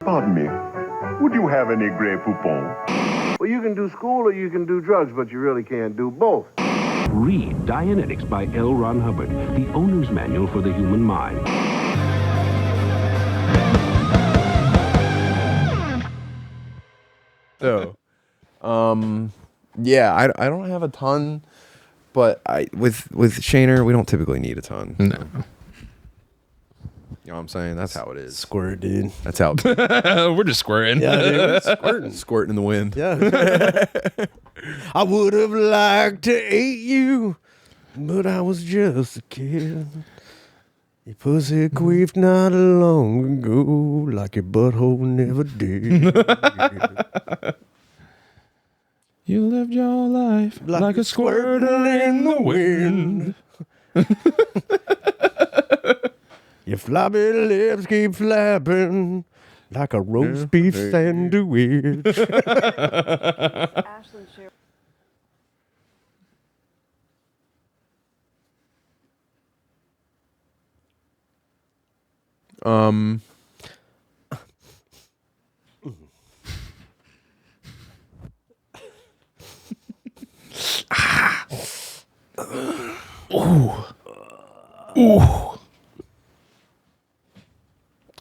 Pardon me. Would you have any Grey Poupon? Well, you can do school or you can do drugs, but you really can't do both. Read Dianetics by L. Ron Hubbard, the owner's manual for the human mind. So, yeah, I don't have a ton, but with Shaner, we don't typically need a ton. No. You know what I'm saying? That's how it is. Squirt, dude. That's how We're just squaring. Yeah, dude, we're squirting. Squirting in the wind. Yeah. I would have liked to eat you, but I was just a kid. Your pussy queefed not long ago, like your butthole never did. You lived your life like a squirter in the wind. Your floppy lips keep flapping like a roast beef sandwich.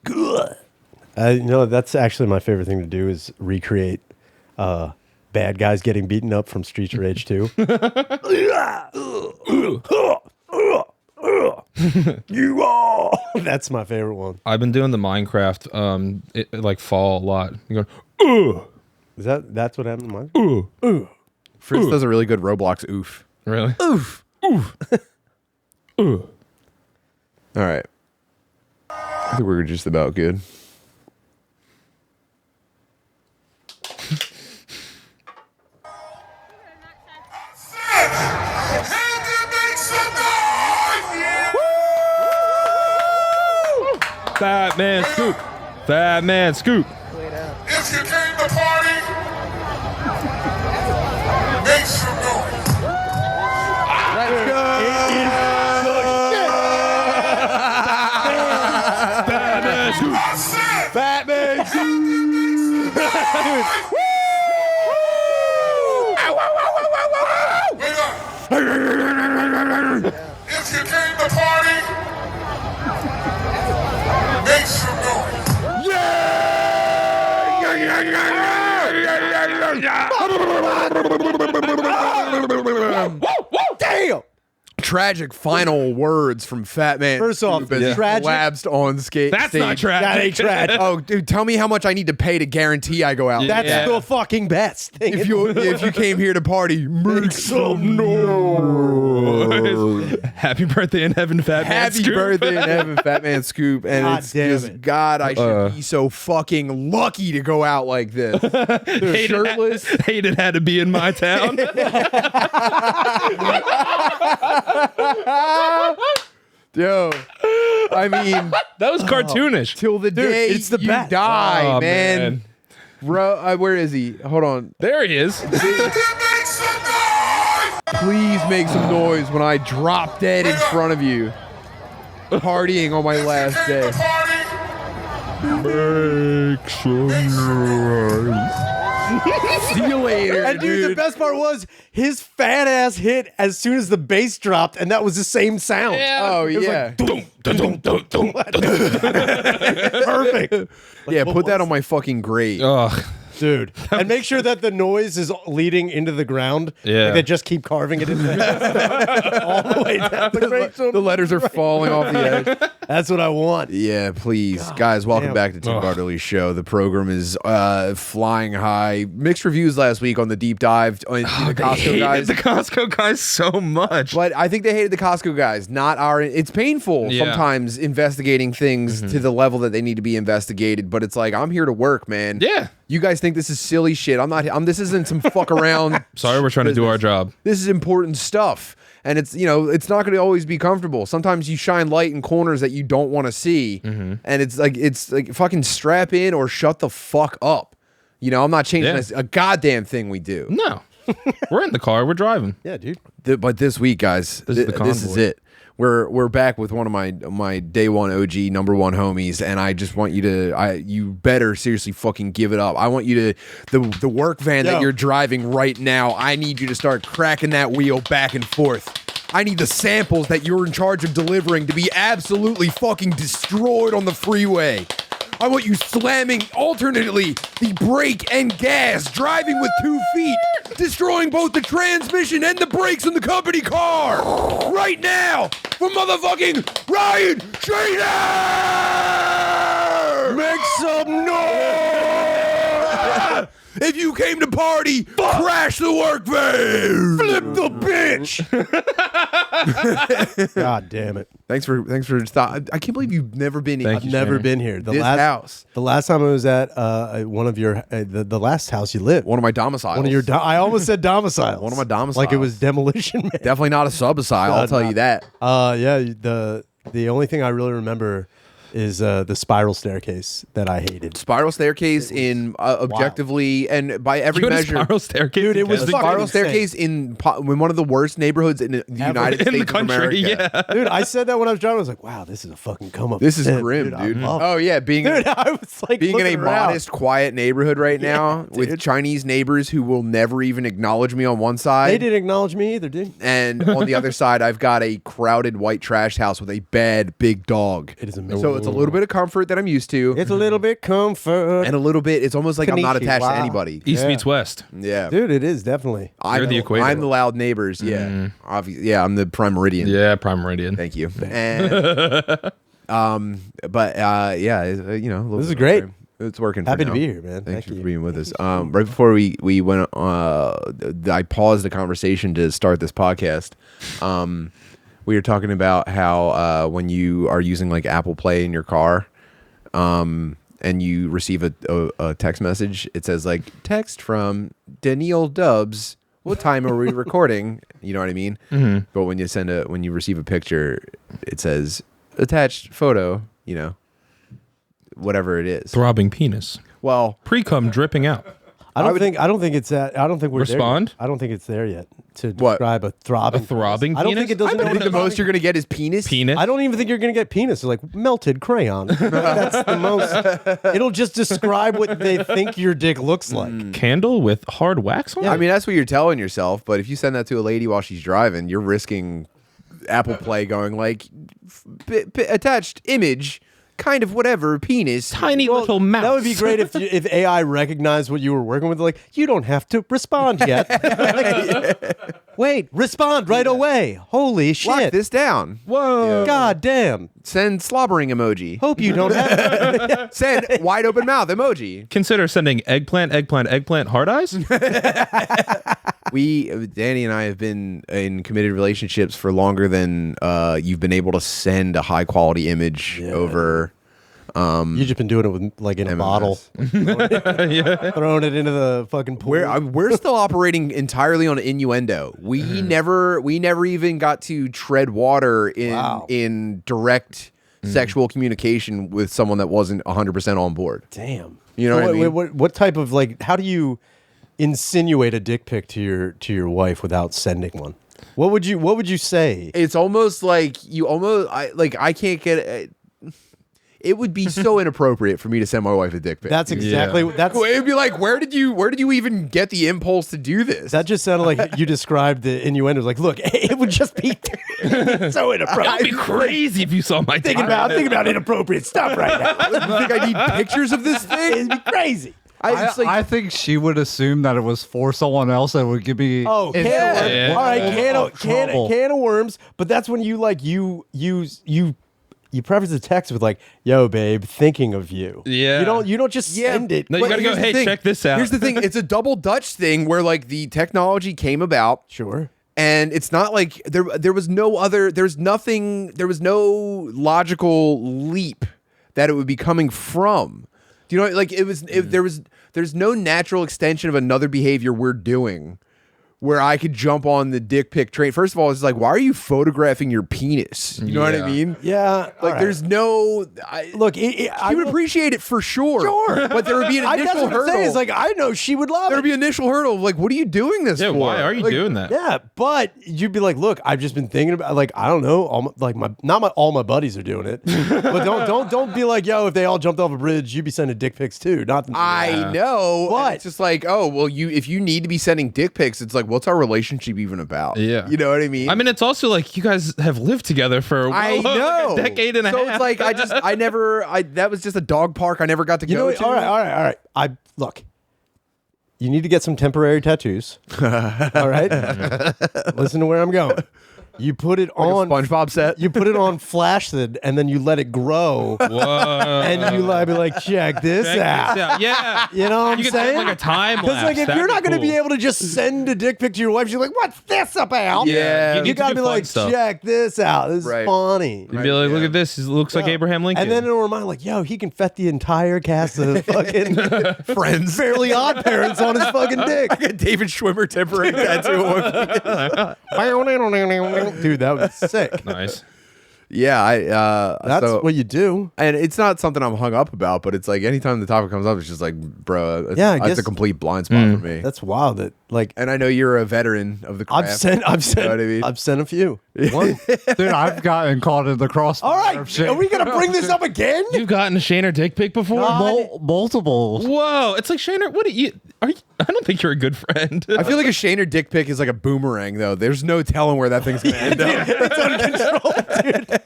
Good. You know, that's actually my favorite thing to do is recreate bad guys getting beaten up from Streets of Rage 2. You are. That's my favorite one. I've been doing the Minecraft like fall a lot. You go, Is that's what happened to mine? Fritz does a really good Roblox oof. really? Oof. Oof. All right. I think we're just about good. Fat man scoop. Fat man scoop. If you came to party, make some noise. Let's go. Fat man scoop. Fat man scoop. Wait up. If you came to party, make some noise. Damn. Tragic final words from Fat Man. First off, Scoop as he tragic. collapsed on skate. That's not tragic. That ain't tragic. Oh, dude, tell me how much I need to pay to guarantee I go out. That's Yeah. the fucking best thing. If you came here to party, make some noise. Happy birthday in heaven, Fat man Happy scoop. birthday in heaven, Fat Man Scoop. And God it's damn just, it. God, I should be so fucking lucky to go out like this. Shirtless. Hated had to be in my town. Yo, I mean, That was cartoonish. till the day it's the you best. die, Oh, man. man. Where is he? Hold on. There he is. Make some noise. Please make some noise when I drop dead in front of you. Partying on my last Came day. to party, Make some noise. See you later, And dude, the best part was his fat ass hit as soon as the bass dropped, and that was the same sound. Oh, yeah. Perfect. Yeah, put that on my fucking grate. Ugh. Dude. And make sure that the noise is leading into the ground. Yeah. Like they just keep carving it in there. All the way down to make some- The letters are falling off the edge. That's what I want. Yeah, please. Guys, welcome damn. back to Tim Ugh. Bartley's show. The program is flying high. Mixed reviews last week on the deep dive on the They Costco hated guys. the Costco guys so much. But I think they hated the Costco guys, not our. It's painful Yeah. sometimes investigating things to the level that they need to be investigated. But it's like, I'm here to work, man. Yeah. You guys think this is silly shit. I'm not. This isn't some fuck around. Sorry, we're trying to do our job. This is important stuff. And it's, it's not going to always be comfortable. Sometimes you shine light in corners that you don't want to see. And it's like fucking strap in or shut the fuck up. I'm not changing Yeah. a goddamn thing we do. No. We're in the car. We're driving. Yeah, dude. But this week, guys, This is the this is convoy. it. we're back with one of my day one OG number one homies, and I just want you to you better seriously fucking give it up. I want you to the work van that you're driving right now. I need you to start cracking that wheel back and forth. I need the samples that you're in charge of delivering to be absolutely fucking destroyed on the freeway. I want you slamming alternately the brake and gas, driving with 2 feet, destroying both the transmission and the brakes in the company car. Right now, for motherfucking Ryan Trainer! Make some noise! If you came to party, crash the work van! Flip the bitch! God damn it. Thanks for stop. I can't believe you've never been here. I've never been here. This house. The last time I was at one of your the last house you lived. One of my domiciles. One of your I almost said domiciles. One of my domiciles. Like it was Demolition Man. Definitely not a subicile, I'll tell you that. Yeah, the only thing I really remember is the spiral staircase that I hated. Spiral staircase in objectively and by every measure. Spiral staircase, dude. It was a fucking spiral insane. staircase in one of the worst neighborhoods in the United States in the country. of America. Yeah, Dude, I said that when I was driving. I was like, "Wow, this is a fucking come up." This is grim, I dude. love Oh yeah, Dude, I was like, being in a looking around. modest, quiet neighborhood right now with Chinese neighbors who will never even acknowledge me on one side. They didn't acknowledge me either, dude. And on the other side, I've got a crowded white trash house with a bad big dog. It is amazing. So it's a little bit of comfort that I'm used to. It's a little bit comfort. And a little bit, it's almost like I'm not attached to Konnichiwa. anybody. East meets West. Yeah. Dude, it is definitely. You're the equator. I'm the loud neighbors. Yeah. Obviously, yeah, I'm the prime meridian. Yeah, Prime Meridian. Thank you. And, yeah, you know. a little This is bit great. of- It's working. Happy for to now. be here, man. Thanks Thank for you. being with us. Right before we went, I paused the conversation to start this podcast. We were talking about how when you are using like Apple Play in your car, and you receive a text message, it says like text from Daniel Dubs. What time are we recording? You know what I mean? Mm-hmm. But when you receive a picture, it says attached photo. You know, whatever it is. Throbbing penis. Well, Pre-cum dripping out. I don't think it's that. I don't think we're Respond? There yet. I don't think it's there yet to What? describe a throbbing. A throbbing penis. I don't penis? think it doesn't. I know think the what most you're gonna get is penis. Penis. I don't even think you're gonna get penis. It's like melted crayon. That's the most. It'll just describe what they think your dick looks like. Candle with hard wax on I it? mean, that's what you're telling yourself. But if you send that to a lady while she's driving, you're risking Apple Play going like attached image, kind of whatever, penis. Tiny little mouse. That would be great if AI recognized what you were working with. Like, you don't have to respond yet. Wait, respond right away. Holy shit. Lock this down. Whoa. God damn. Send slobbering emoji. Hope you don't have. Send wide open mouth emoji. Consider sending eggplant, hard eyes. Danny and I have been in committed relationships for longer than you've been able to send a high quality image over. You've just been doing it with like in a MMS. bottle, throwing it into the fucking pool. We're still operating entirely on innuendo. We never even got to tread water in direct sexual communication with someone that wasn't 100% on board. Damn. You know what I mean? What type of like? How do you insinuate a dick pic to your wife without sending one? What would you say? It's almost like I can't get. It would be so inappropriate for me to send my wife a dick pic. That's exactly that's. It would be like, where did you even get the impulse to do this? That just sounded like you described the innuendo. Like, look, it would just be so inappropriate. That'd be crazy if you saw my dick. Think about inappropriate stuff right now. You think I need pictures of this thing? It'd be crazy. I think she would assume that it was for someone else that would give me. Oh, can of worms. Yeah. All right, trouble. can of worms. But that's when you like you preface the text with like, "Yo, babe, thinking of you." Yeah. You don't just send it. No, you But gotta go, here's the hey, thing. check this out. Here's the thing. It's a double Dutch thing where like the technology came about. Sure. And it's not like there was no logical leap that it would be coming from. Do you know, like there's no natural extension of another behavior we're doing where I could jump on the dick pic train. First of all, it's like, why are you photographing your penis? You know what I mean? Yeah. Like, there's no. Look, I would appreciate it for sure. Sure. But there would be an I initial that's what I'm saying. hurdle. It's like, I know she would love There it. would be an initial hurdle of like, what are you doing this Yeah, for? why are you Like, doing that? Yeah, but you'd be like, look, I've just been thinking about, like, I don't know, all my buddies are doing it, but don't be like, yo, if they all jumped off a bridge, you'd be sending dick pics too. Not I know. What? And it's just like, oh, well, if you need to be sending dick pics, it's like, what's our relationship even about? Yeah. You know what I mean? I mean, it's also like you guys have lived together for I know. like a decade and a half. So it's like that was just a dog park I never got to You know go what? to. All right. Look, you need to get some temporary tattoos. All right, listen to where I'm going. You put it on SpongeBob set. You put it on flaccid, and then you let it grow. Whoa. And you be like, check this out. Yeah. You know what I'm You could saying? have like a time lapse. Because like if That'd you're not be going to be cool. able to just send a dick pic to your wife, she's like, "What's this about?" Yeah. You need you to got to do be fun like, stuff. "Check this out. This Right. is funny." You'd be like, look at this. He looks like Abraham Lincoln. And then it'll remind like, "Yo, he can fet the entire cast of fucking Friends. Fairly Odd Parents on his fucking dick." I got David Schwimmer temporary tattoo on me. Dude, that was sick. nice. Yeah, That's so- what you do. and it's not something I'm hung up about, but it's like anytime the topic comes up, it's just like, bro, it's, Yeah, I it's guess- a complete blind spot for me. That's wild. That like And I know you're a veteran of the craft. I've sent what I mean? I've sent a few. One. Dude, I've gotten caught in the crossfire. All right, of shit. are we gonna bring this up again? You've gotten a Shaner dick pic before? Multiple. Whoa. It's like, Shaner, what are you? I don't think you're a good friend. I feel like a Shaner dick pic is like a boomerang, though. There's no telling where that thing's gonna end up. It's uncontrolled, dude.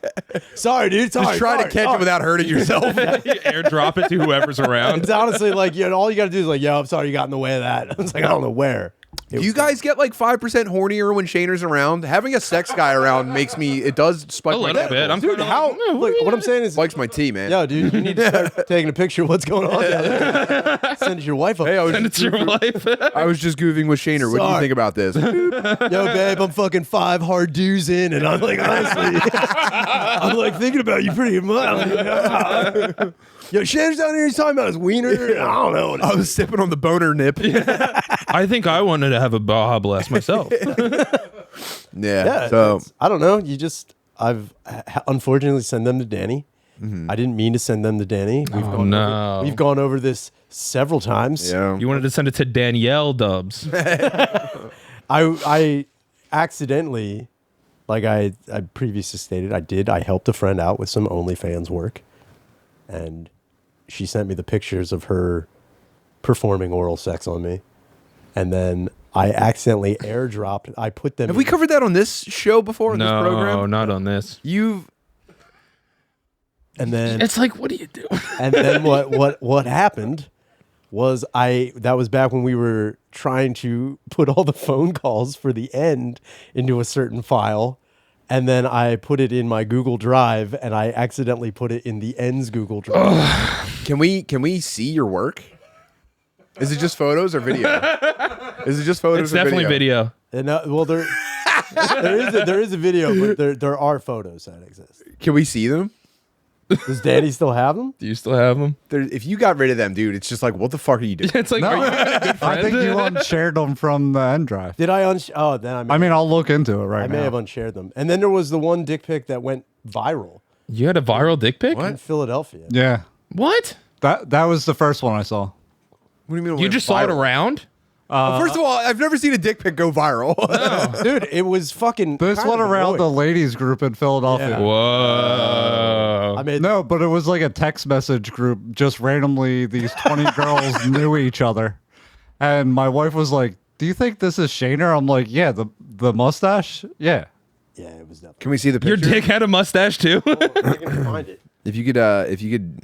Sorry, dude. Sorry. Just try to catch it without hurting yourself. You airdrop it to whoever's around. It's honestly like, all you got to do is like, yo, I'm sorry you got in the way of that. It's like, I don't know where. Do you guys get like 5% hornier when Shaner's around? Having a sex guy around makes me. It does spike A my little bit. I'm Dude, kinda how? like, "No, Look, what I'm saying is, spikes my tea, man. yo, dude, you need to start taking a picture of what's going on down there. Send it to your wife. Hey, I was, Send it to your wife. I was just goofing with Shaner. What do you Sorry. think about this? Yo, babe, I'm fucking 5 hard dues in, and I'm like, honestly, I'm like thinking about you pretty much. Yo, Shan's down here. He's talking about his wiener. I don't know. I was sipping on the boner nip. I think I wanted to have a Baja Blast myself. Yeah. So I don't know. I've unfortunately sent them to Danny. I didn't mean to send them to Danny. We've gone over this several times. yeah. You wanted to send it to Danielle Dubs. I accidentally, like I previously stated, I helped a friend out with some OnlyFans work, and she sent me the pictures of her performing oral sex on me, and then I accidentally airdropped. I put them. Have we covered that on this show before? On this No, program? not on this. You've. And then It's like, what do you do? and then what happened was that was back when we were trying to put all the phone calls for the end into a certain file. And then I put it in my Google Drive, and I accidentally put it in the ends Google Drive. Can we see your work? Is it just photos or video? Is it just photos? It's or definitely video. And well, there is a video, but there are photos that exist. Can we see them? Does Danny still have them? Do you still have them? If you got rid of them, dude, it's just like, what the fuck are you doing? It's like, are you a good I friend? think you unshared them from the end drive. Did I Oh, then I mean, I'll look into it right I now. may have unshared them. And then there was the one dick pic that went viral You had a viral dick pic? in Philadelphia. Yeah, What? that was the first one I saw. What do you mean? You just saw it around? Well, first of all, I've never seen a dick pic go viral. Dude, it was fucking. This kind one of around the annoying. ladies group in Philadelphia. Yeah. Whoa. I mean, No, but it was like a text message group. Just randomly, these 20 girls knew each other, and my wife was like, "Do you think this is Shaner?" I'm like, "Yeah, the mustache, yeah." yeah, it was definitely. Can we see the Your picture? dick had a mustache too? I can find it. If you could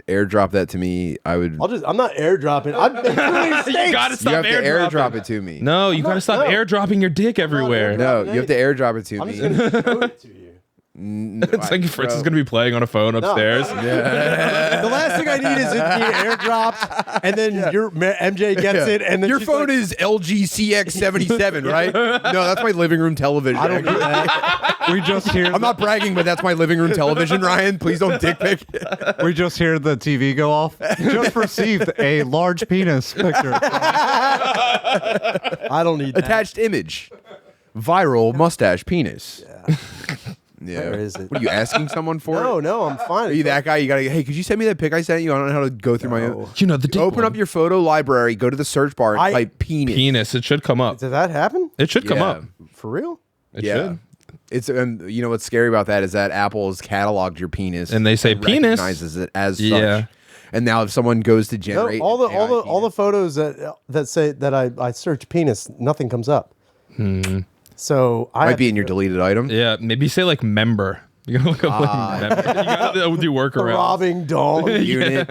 airdrop that to me, I would. I'm not airdropping. I'm making you gotta You stop have to airdropping. airdrop it to me. No, you gotta stop no. airdropping your dick everywhere. No, you have to airdrop it to I'm me. just gonna show it to you. It's like Fritz is gonna be playing on a phone upstairs. The last thing I need is it being airdropped, and then your MJ gets it, and then Your she's phone like, is LG CX77, right? No, that's my living room television. I don't do that. We just hear I'm not bragging, but that's my living room television, Ryan. Please don't dick pic. we just hear the TV go off. Just received a large penis picture. I don't need that. Attached image. Viral mustache penis. Yeah. Yeah. Where is it? What are you asking someone for? No, I'm fine. Are you that guy? You gotta. Hey, could you send me that pic I sent you? I don't know how to go through my own. You know the dick Open one. up your photo library. Go to the search bar and type penis. penis. It should come up. Did that happen? It should come Yeah. up. For real? It Yeah. should. It's you know what's scary about that is that Apple has cataloged your penis And they say penis. recognizes it as Yeah. such. And now if someone goes to No, generate all the an AI all the penis- photos that say that I search penis, nothing comes up. So I might have be to in your deleted item. Yeah, maybe say like member. You gotta look up like member. You gotta do workaround. throbbing dong, Unit.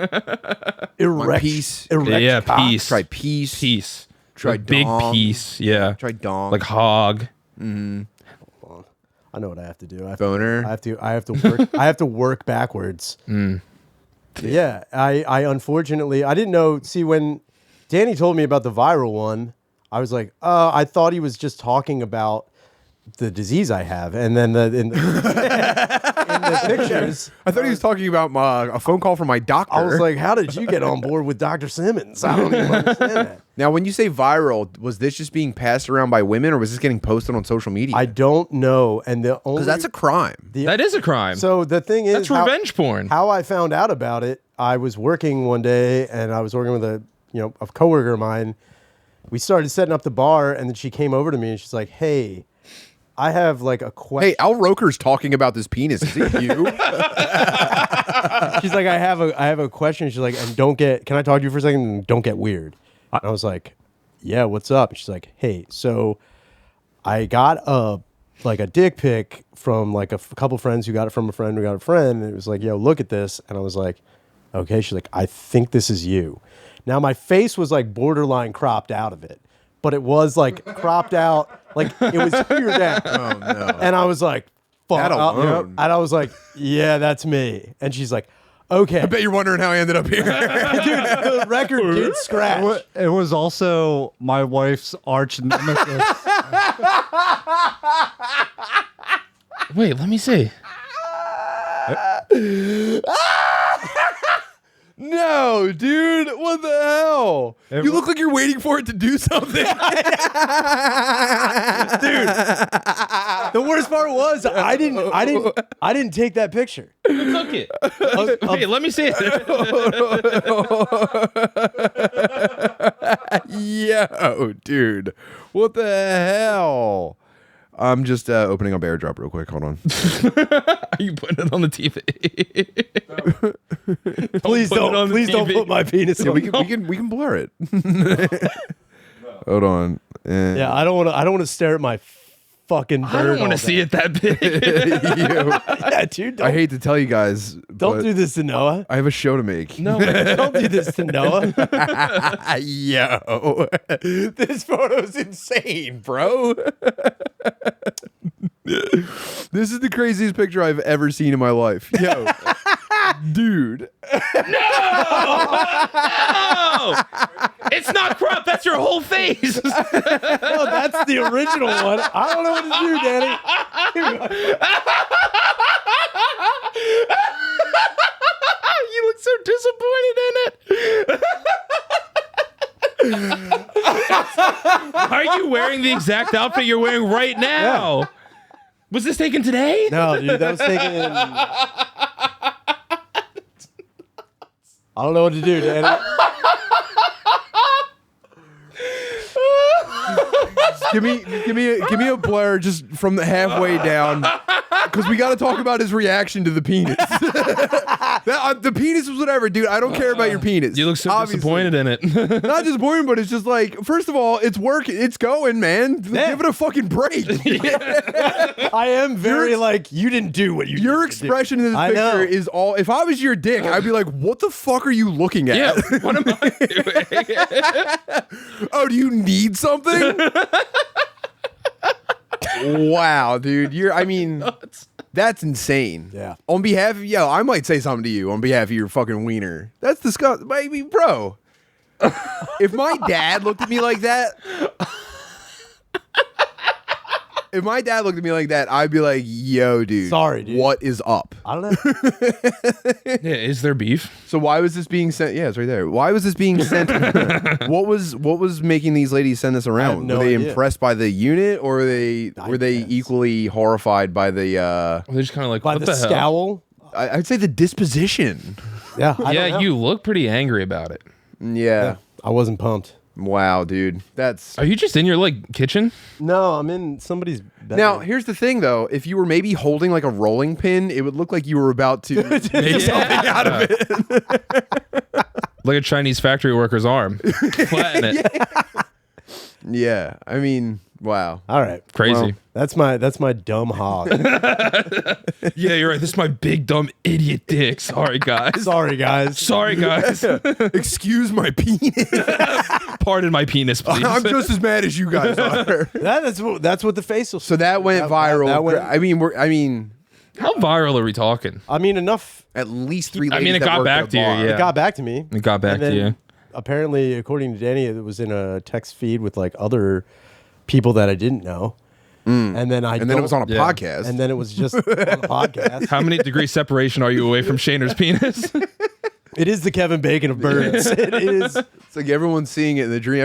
erect, piece. erect Yeah, cock. piece. Try piece. Piece. Try Like big dong. piece. Yeah. Try dong. Like hog. I know what I have to do. I have Boner. I have to work. I have to work backwards. Yeah, I unfortunately I didn't know. See, when Danny told me about the viral one, I was like, I thought he was just talking about the disease I have, and then in the pictures, I thought he was talking about a phone call from my doctor. I was like, how did you get on board with Dr. Simmons? I don't even understand that. now, when you say viral, was this just being passed around by women, or was this getting posted on social media? I don't know, and the only Because that's a crime. That is a crime. so the thing is That's revenge porn. How I found out about it, I was working one day, and I was working with a coworker of mine. We started setting up the bar, and then she came over to me, and she's like, "Hey, I have like a question." Hey, Al Roker's talking about this penis. Is it you? She's like, I have a question. She's like, and can I talk to you for a second? And don't get weird. And I was like, yeah, what's up? And she's like, hey, so I got a dick pic from like a couple friends who got it from a friend who got a friend. And it was like, yo, look at this. And I was like, okay. She's like, I think this is you. Now my face was like borderline cropped out of it, but it was like cropped out. Like it was here down. Oh no. And I was like, fuck. That alone. And I was like, yeah, that's me. And she's like, okay. I bet you're wondering how I ended up here. Dude, the record did scratch. It was also my wife's arch nemesis. Wait, let me see. No, dude. What the hell? You look like you're waiting for it to do something. The worst part was I didn't take that picture. Who took it? Wait, let me see it. Yo, dude. What the hell? I'm just opening up AirDrop real quick. Hold on. Are you putting it on the TV? Please put it on don't. the Please don't TV. put my penis Yeah, on. we can blur it. Hold on. Yeah, I don't want to stare at my fucking bird. I don't want all to see day. it that big. Yeah, dude. I hate to tell you guys, Don't but do this to Noah. I have a show to make. No, Don't do this to Noah. Yo, this photo's insane, bro. This is the craziest picture I've ever seen in my life. Yo, dude. no! It's not cropped. That's your whole face. No, that's the original one. I don't know what to do, Danny. You look so disappointed in it. Are you wearing the exact outfit you're wearing right now? Yeah. Was this taken today? No, dude, that was taken in. I don't know what to do, Danny. Give me a blur just from the halfway down, because we got to talk about his reaction to the penis. The penis was whatever, dude. I don't care about your penis. You look so Obviously. disappointed in it. Not disappointed, but it's just like, first of all, it's working. It's going, man. Yeah. Give it a fucking break. I am very like, you didn't do what you Your needed to do. expression in this I know. picture is all. If I was your dick, I'd be like, "What the fuck are you looking at? Yeah, what am I doing? Oh, do you need something?" Wow, dude. I mean, that's insane. Yeah. On behalf of, I might say something to you on behalf of your fucking wiener. That's disgusting. Baby, bro. If my dad looked at me like that, if my dad looked at me like that, I'd be like, "Yo, dude, Sorry, dude. what is up?" I don't know. Yeah, is there beef? So why was this being sent? Yeah, it's right there. Why was this being sent? what was making these ladies send this have around? no were they idea. impressed by the unit, or were they guess. equally horrified by the? They're just kind of like, By what the the hell? scowl. I'd say the disposition. Yeah. I don't Yeah, know. you look pretty angry about it. Yeah. I wasn't pumped. Wow, dude. That's Are you just in your like kitchen? No, I'm in somebody's bedroom. now. Here's the thing, though. If you were maybe holding like a rolling pin, it would look like you were about to make something out of it. Like a Chinese factory worker's arm. Flatten it. Yeah. I mean, wow. All right. Crazy. That's my dumb hog. Yeah, you're right. This is my big dumb idiot dick. Sorry, guys. Sorry, guys. Sorry, guys. Excuse my penis. Pardon my penis, please. I'm just as mad as you guys are. That's what the facial. So that went viral. that went- I mean, How viral are we talking? I mean, enough. at least 3 I ladies mean, it that got worked back at a to you, bar. yeah. It got back to me. It got back And to then, you. Apparently, according to Danny, it was in a text feed with like other people that I didn't know. And then And then it was on a Yeah. podcast. And then it was just on a podcast. How many degrees separation are you away from Shaner's penis? It is the Kevin Bacon of birds. It is. It's like everyone's seeing it in the dream.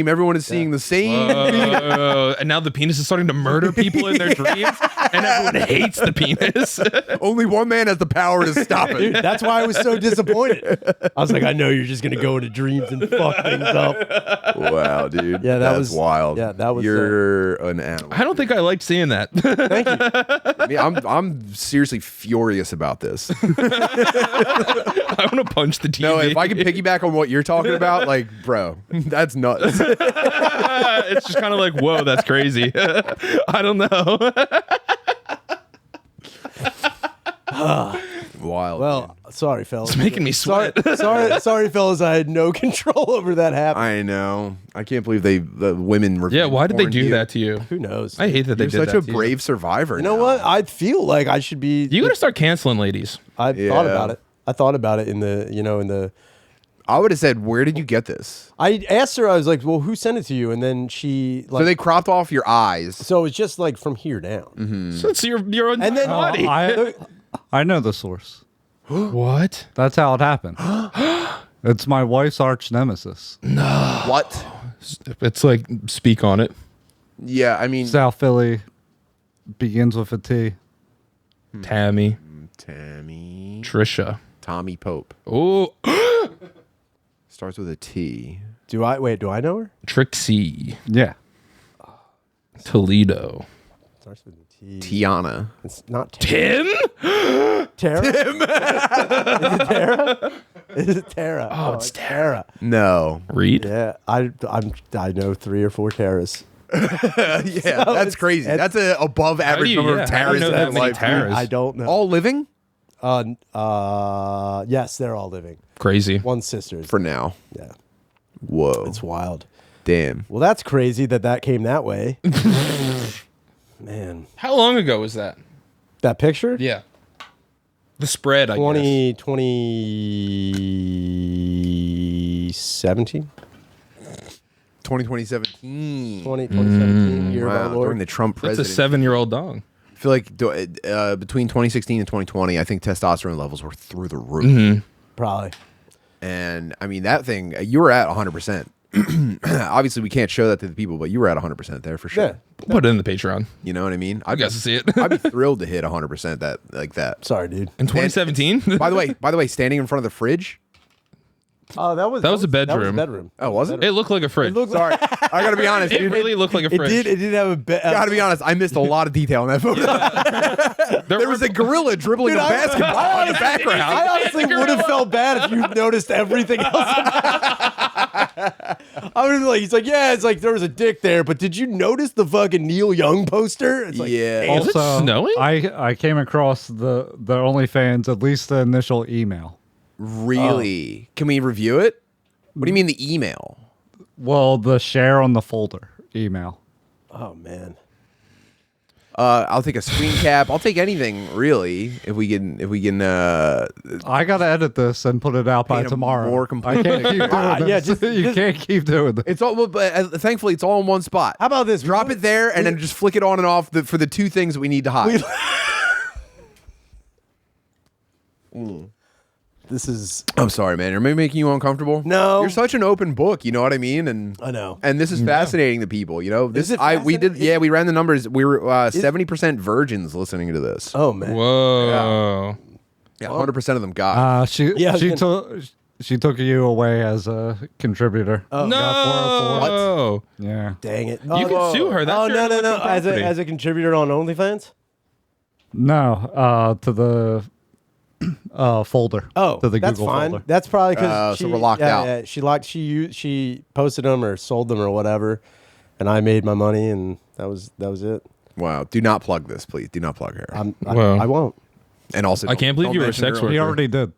Everyone is seeing the same. And now the penis is starting to murder people in their dreams, and everyone hates the penis. Only one man has the power to stop it. Dude, that's why I was so disappointed. I was like, I know you're just gonna go into dreams and fuck things up. Wow, dude. Yeah, that That's was- wild. yeah, that was, You're an animal. I don't think I liked seeing that. Thank you. I mean, I'm seriously furious about this. I want to punch the TV. No, if I can piggyback on what you're talking about, like, bro, that's nuts. It's just kind of like, whoa, that's crazy. I don't know. Wild. Well, sorry, fellas. It's making me sweat. Sorry, fellas. I had no control over that happening. I know. I can't believe the women were. Yeah, why did they do you. that to you? Who knows? I hate that they You're did such that a to brave survivor. You know what? I feel like I should be. You gotta start canceling ladies. I Yeah. thought about it. I thought about it in the. I would have said, "Where did you get this?" I asked her. I was like, "Well, who sent it to you?" And then she like. So they cropped off your eyes. So it's just like from here down. Mm-hmm. So it's your own And then body. I know the source. What? That's how it happened. It's my wife's arch nemesis. What? It's like speak on it. Yeah, I mean, South Philly begins with a T. Tammy, Tammy, Trisha. Tommy Pope Oh, starts with a T. Do I know her? Trixie. Yeah. Toledo. Starts with a T. Tiana. It's not Tara. Tim? Tara. Is it Tara? Is it Tara? Oh, it's Tara. No. Reed? Yeah, I know 3 or 4 Taras. Yeah, that's crazy. That's an above average you- number yeah, of how do you Taras know in that his many life. Taras? I don't know. All living Yes, they're all living. Crazy. One sister's. for now. Yeah, Whoa. it's wild. Damn. Well, that's crazy that came that way. Man, How long ago was that? that picture? Yeah. The spread, I guess. 2017? 2017. 2017, year of our Wow, during Lord. the Trump That's a presidency. 7-year-old dog. I feel like between 2016 and 2020, I think testosterone levels were through the roof. Probably. And I mean, that thing, you were at 100%. Obviously, we can't show that to the people, but you were at 100% there for sure. Yeah. Put it in the Patreon. You know what I mean? I guess to see it. I'd be thrilled to hit 100% that like that. Sorry, dude. In 2017? By the way, standing in front of the fridge. Oh, that was a That was a bedroom. bedroom. Oh, was it? It looked like a fridge. Sorry, I gotta be honest, It dude. really looked like a It fridge. did have a bed. Gotta be honest, I missed a lot of detail in that photo. There was a gorilla dribbling a basketball in the background. I honestly would have felt bad if you noticed everything else. I would be like, he's like, yeah, it's like there was a dick there, but did you notice the fucking Neil Young poster? It's like, Yeah. Is it Also, snowing? I came across the OnlyFans, at least the initial email. Really? Can we review it? What do you mean the email? Well, the share on the folder email. oh man. I'll take a screen cap. I'll take anything really if we can. I gotta edit this and put it out by Paint 'em tomorrow. more I complete. can't keep doing this. You can't keep doing this. It's all. Well, but thankfully, it's all in one spot. How about this? Drop it there and then just flick it on and off for the two things that we need to hide. This is. I'm sorry, man. Am I making you uncomfortable? No. You're such an open book. You know what I mean? And I know. And this is fascinating to people. You know, this Is it we did. fascinating? Yeah, we ran the numbers. We were 70% virgins listening to this. Oh man. Whoa. Yeah, 100% of them got. She took you away as a contributor. Oh. No. Yeah. Dang it. You can sue her. That's oh your no. intellectual As property. a contributor on OnlyFans. No. To the folder. Oh, to the that's Google fine. folder. That's probably because so we're locked out. Yeah, she posted them or sold them or whatever, and I made my money, and that was it. Wow. Do not plug this, please. Do not plug her. Well. I won't. And also, I can't believe don't you were a mention sex her- worker. He already did.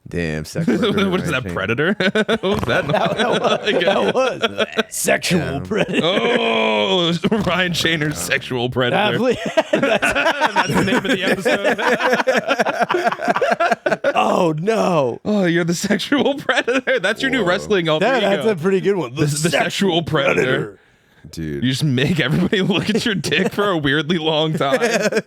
Damn, sex worker. What is that, Predator? What was that? That was sexual predator. Oh, Ryan Shaner's sexual predator. That's the name of the episode. Oh no. Oh, you're the sexual predator. That's your new wrestling alter That's ego. a pretty good one. the sexual predator. Dude. You just make everybody look at your dick for a weirdly long time.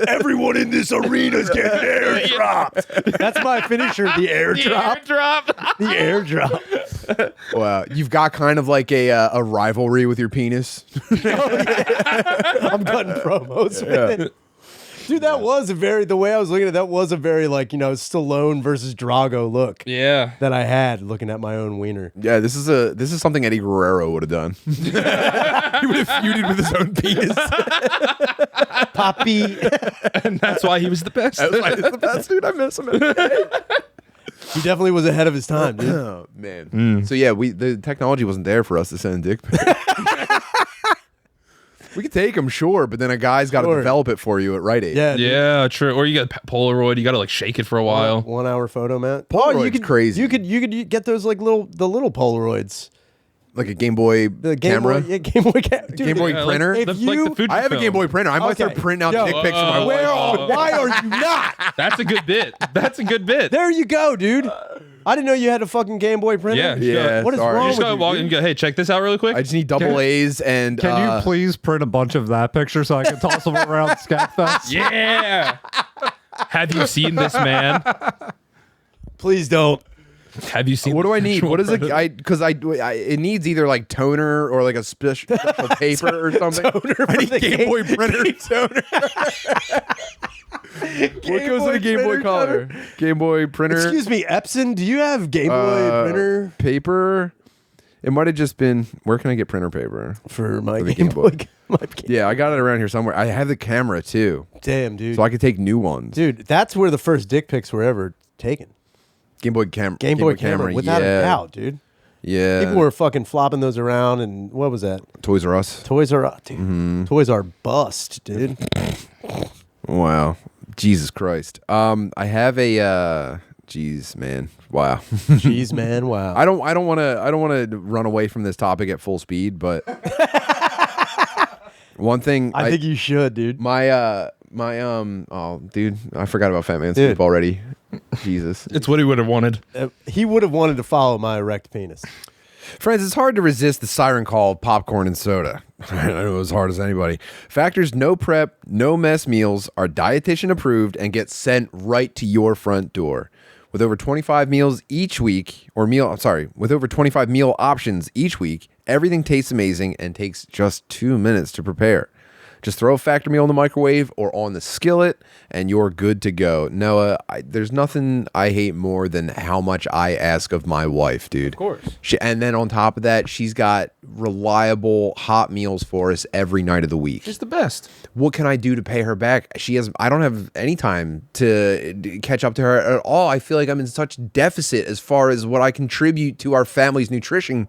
Everyone in this arena is getting airdropped. That's my finisher. The airdrop. The airdrop. Wow. You've got kind of like a rivalry with your penis. I'm cutting promos with it. Dude, that was the way I was looking at it, that was a very Stallone versus Drago look Yeah. that I had looking at my own wiener. Yeah, this is something Eddie Guerrero would have done. He would have feuded with his own penis. Poppy. And that's why he was the best. That's why he's the best dude. I miss him. He definitely was ahead of his time, dude. Oh man. So yeah, the technology wasn't there for us to send dick pics. We could take them, sure, but then a guy's got to develop it for you at Rite Aid. Yeah, dude. Yeah, true. Or you got Polaroid. You got to like shake it for a while. 1 hour photo, man. Polaroid's crazy. You could get those like little Polaroids. Like a Game Boy The Game camera. Boy, yeah, Game Boy camera. Game Boy printer? If Like you, the Fujifilm. I have a Game Boy printer. I might start Okay. printing out Yo. dick pics for my where wife. why are you not? That's a good bit. That's a good bit. There you go, dude. I didn't know you had a fucking Game Boy printer. Yeah. Yeah, What is sorry. wrong You just with gotta you? walk dude? and go, hey, check this out really quick. I just need double A's and Can you please print a bunch of that picture so I can toss them around Scatfest? Yeah. Have you seen this man? Please don't. Have you seen what do I need? sexual What is it? predator? Because it needs either like toner or like a special paper or something. I need Game Boy printer toner. What goes in a Game Boy color? Game Boy printer. Excuse me, Epson, do you have Game Boy printer paper. It might have just been. Where can I get printer paper? for my the Game Game Boy? Boy. Yeah, I got it around here somewhere. I have the camera too, Damn, dude. so I could take new ones. Dude, that's where the first dick pics were ever taken. Game Boy camera. Game Boy camera, without a doubt, dude. Yeah. People were fucking flopping those around, and what was that? Toys R Us. Toys R Us, dude. Mm-hmm. Toys R Bust, dude. Wow. Jesus Christ. I have a. Jeez, man. Wow. Jeez, man, wow. I don't want to run away from this topic at full speed, but one thing I think you should, dude. oh dude, I forgot about Fat Man Dude. Scoop already. Jesus. It's what he would have wanted. He would have wanted to follow my erect penis. Friends, it's hard to resist the siren call of popcorn and soda. I know as hard as anybody. Factor's no prep, no mess meals are dietitian approved and get sent right to your front door. With over 25 meals each week, with over 25 meal options each week, everything tastes amazing and takes just 2 minutes to prepare. Just throw a Factor meal in the microwave or on the skillet, and you're good to go. Noah, there's nothing I hate more than how much I ask of my wife, dude. Of course. And then on top of that, she's got reliable hot meals for us every night of the week. She's the best. What can I do to pay her back? I don't have any time to catch up to her at all. I feel like I'm in such deficit as far as what I contribute to our family's nutrition.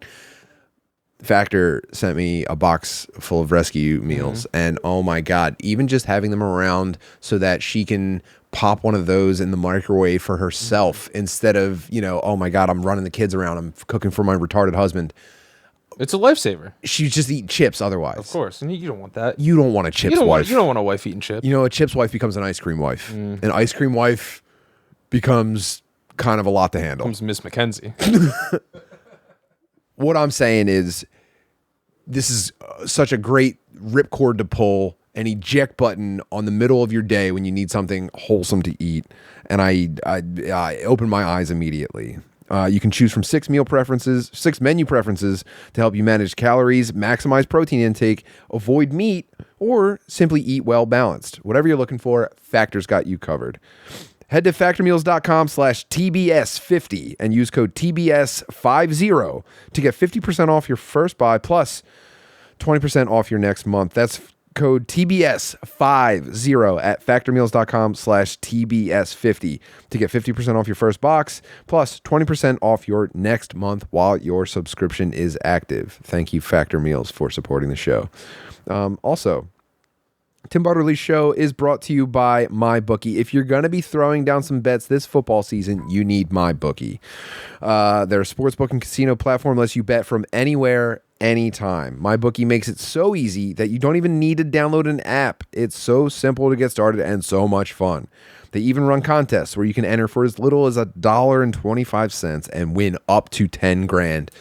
Factor sent me a box full of rescue meals, and oh my god, even just having them around so that she can pop one of those in the microwave for herself instead of, oh my god, I'm running the kids around, I'm cooking for my retarded husband. It's a lifesaver. she's just eating chips otherwise. Of course. And you don't want that. You don't want a Chip's You wife. don't want a wife eating chips. You know, a Chip's wife becomes an ice cream wife. An ice cream wife becomes kind of a lot to handle. Comes Miss Mackenzie. What I'm saying is this is such a great ripcord to pull, an eject button on the middle of your day when you need something wholesome to eat. And I opened my eyes immediately. You can choose from 6 menu preferences to help you manage calories, maximize protein intake, avoid meat, or simply eat well balanced. Whatever you're looking for, Factor's got you covered. Head to factormeals.com/TBS50 and use code TBS50 to get 50% off your first buy plus 20% off your next month. That's code TBS50 at factormeals.com/TBS50 to get 50% off your first box plus 20% off your next month while your subscription is active. Thank you, Factor Meals, for supporting the show. Also, Tim Butterly's show is brought to you by MyBookie. If you're going to be throwing down some bets this football season, you need MyBookie. Their sportsbook and casino platform lets you bet from anywhere, anytime. MyBookie makes it so easy that you don't even need to download an app. It's so simple to get started and so much fun. They even run contests where you can enter for as little as $1.25 and win up to 10 grand.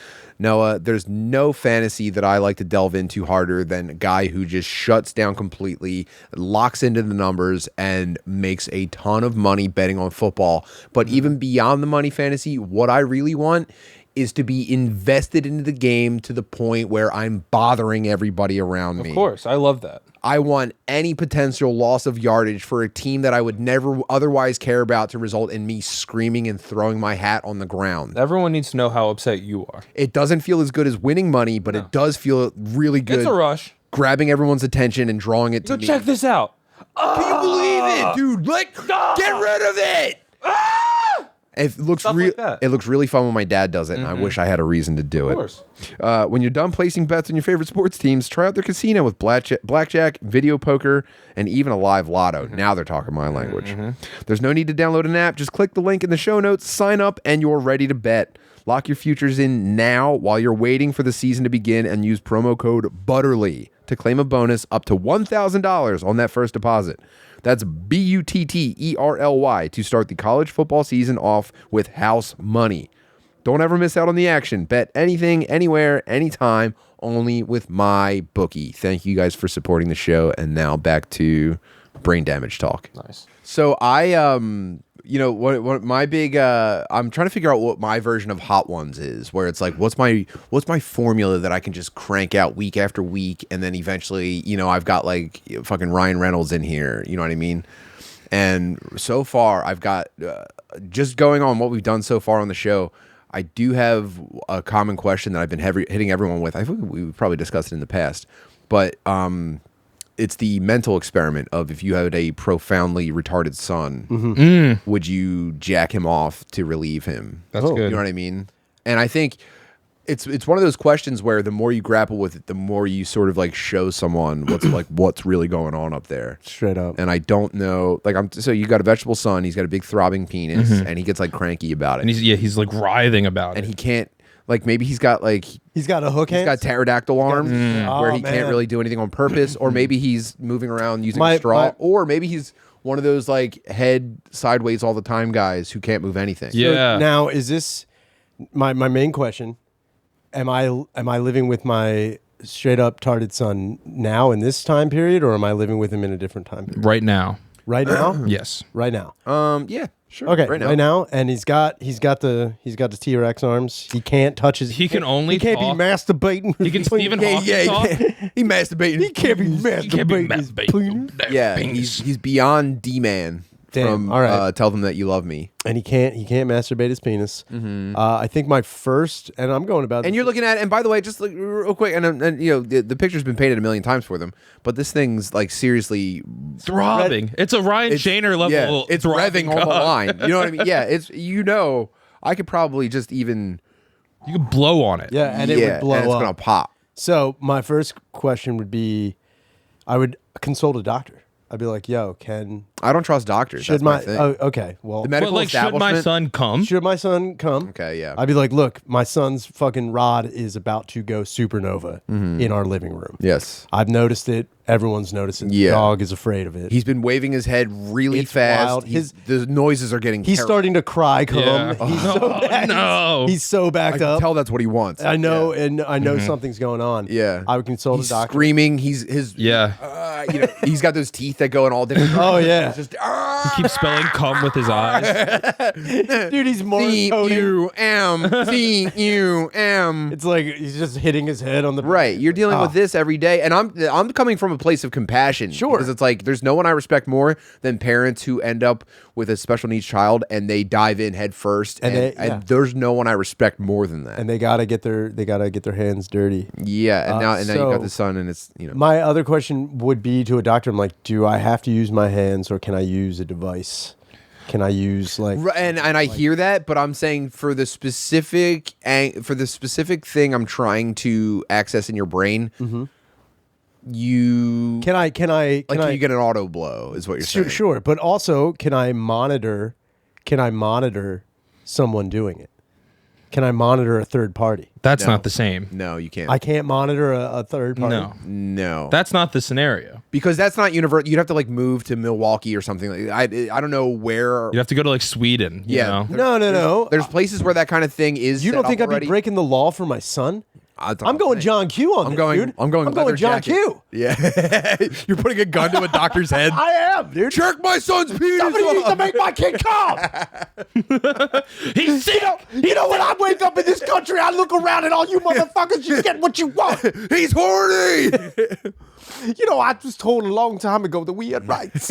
Noah, there's no fantasy that I like to delve into harder than a guy who just shuts down completely, locks into the numbers, and makes a ton of money betting on football. But even beyond the money fantasy, what I really want is to be invested into the game to the point where I'm bothering everybody around me. Of course. I love that. I want any potential loss of yardage for a team that I would never otherwise care about to result in me screaming and throwing my hat on the ground. Everyone needs to know how upset you are. It doesn't feel as good as winning money, but it does feel really good. It's a rush. Grabbing everyone's attention and drawing it to Go me. check this out. Can you believe it, dude? Get rid of it. It looks Stuff like that. It looks really fun when my dad does it, and I wish I had a reason to do it. Of course. When you're done placing bets on your favorite sports teams, try out their casino with blackjack, video poker, and even a live lotto. Now they're talking my language. There's no need to download an app. Just click the link in the show notes, sign up, and you're ready to bet. Lock your futures in now while you're waiting for the season to begin and use promo code BUTTERLY to claim a bonus up to $1,000 on that first deposit. That's BUTTERLY to start the college football season off with house money. Don't ever miss out on the action. Bet anything, anywhere, anytime, only with MyBookie. Thank you guys for supporting the show. And now back to brain damage talk. Nice. So what my big I'm trying to figure out what my version of Hot Ones is, where it's like what's my formula that I can just crank out week after week, and then eventually, I've got like fucking Ryan Reynolds in here, you know what I mean? And so far I've got just going on what we've done so far on the show, I do have a common question that I've been hitting everyone with. I think we've probably discussed it in the past, but it's the mental experiment of if you had a profoundly retarded son, would you jack him off to relieve him? That's good. You know what I mean? And I think it's one of those questions where the more you grapple with it, the more you sort of like show someone what's really going on up there. Straight up. And I don't know, so you got a vegetable son, he's got a big throbbing penis, and he gets like cranky about it. And he's like writhing about and it. he can't, like maybe he's got a hook hand. He's got pterodactyl arms where he man. can't really do anything on purpose, or maybe he's moving around using a straw, or maybe he's one of those like head sideways all the time guys who can't move anything. Yeah. So now, is this my main question? Am I living with my straight up tarded son now in this time period, or am I living with him in a different time period? Right now. Right now? Yes. Right now. Yeah, sure. Okay, right now, and he's got the T-Rex arms. He can't touch his. He can only He can't talk. be masturbating. He can Stephen Hawking talk. He masturbating. He can't be He can't be masturbating. his masturbating. penis. Yeah, Penis. he's beyond D-man Damn, from all right. Tell Them That You Love Me. And he can't masturbate his penis. I think my first, and I'm going about. And you're looking at, and by the way, just like, real quick, and the picture's been painted a million times for them, but this thing's like seriously Throbbing. It's a Ryan Shaner level. Yeah, it's revving on the line. You know what I mean? Yeah, it's I could probably just even You can blow on it. Yeah, and it would blow and it's up. gonna pop. So my first question would be, I would consult a doctor. I'd be like, yo, I don't trust doctors. should That's my thing. okay, well, The medical Should my establishment. son come? should my son come? Okay, yeah. I'd be like, look, my son's fucking rod is about to go supernova in our living room. Yes. I've noticed it. Everyone's noticed it. Yeah. The dog is afraid of it. He's been waving his head really It's fast. wild. The noises are getting. He's terrible. starting to cry. Come. Yeah. He's so bad. no. He's so I backed can up. tell that's what he wants. I know, and I know something's going on. Yeah. I would consult He's a doctor. screaming. He's Yeah. he's got those teeth that go in all different. Oh yeah, Just He keeps spelling cum with his eyes. dude, he's more coding. C-U-M. C-U-M. It's like he's just hitting his head on the Right, you're dealing with this every day, and I'm coming from a place of compassion. Sure. Because it's like there's no one I respect more than parents who end up with a special needs child and they dive in head first, and there's no one I respect more than that. and they gotta get their hands dirty. Yeah, and now you so got the son, and it's My other question would be to a doctor. I'm like, do I have to use my hands or can I use a device? Can I use like? And I hear that, but I'm saying for the specific thing I'm trying to access in your brain, you Can I you get an auto blow is what you're saying. Sure, but also can I monitor someone doing it? Can I monitor a third party? That's not the same. No, you can't. I can't monitor a third party. No. No, That's not the scenario. because that's not universal. You'd have to like move to Milwaukee or something. Like I don't know where. You have to go to like Sweden. You Yeah. know? No. There's places where that kind of thing is. You set don't think up I'd be already. breaking the law for my son? That's what I'm going saying. John Q on I'm this, going. dude. I'm going leather John jacket. Q. Yeah, you're putting a gun to a doctor's head. I am, dude. Jerk my son's penis. Somebody needs to off. make my kid come. He's sick. You know, when I wake up in this country, I look around and all you motherfuckers just get what you want. He's horny. You know, I was told a long time ago that we had rights.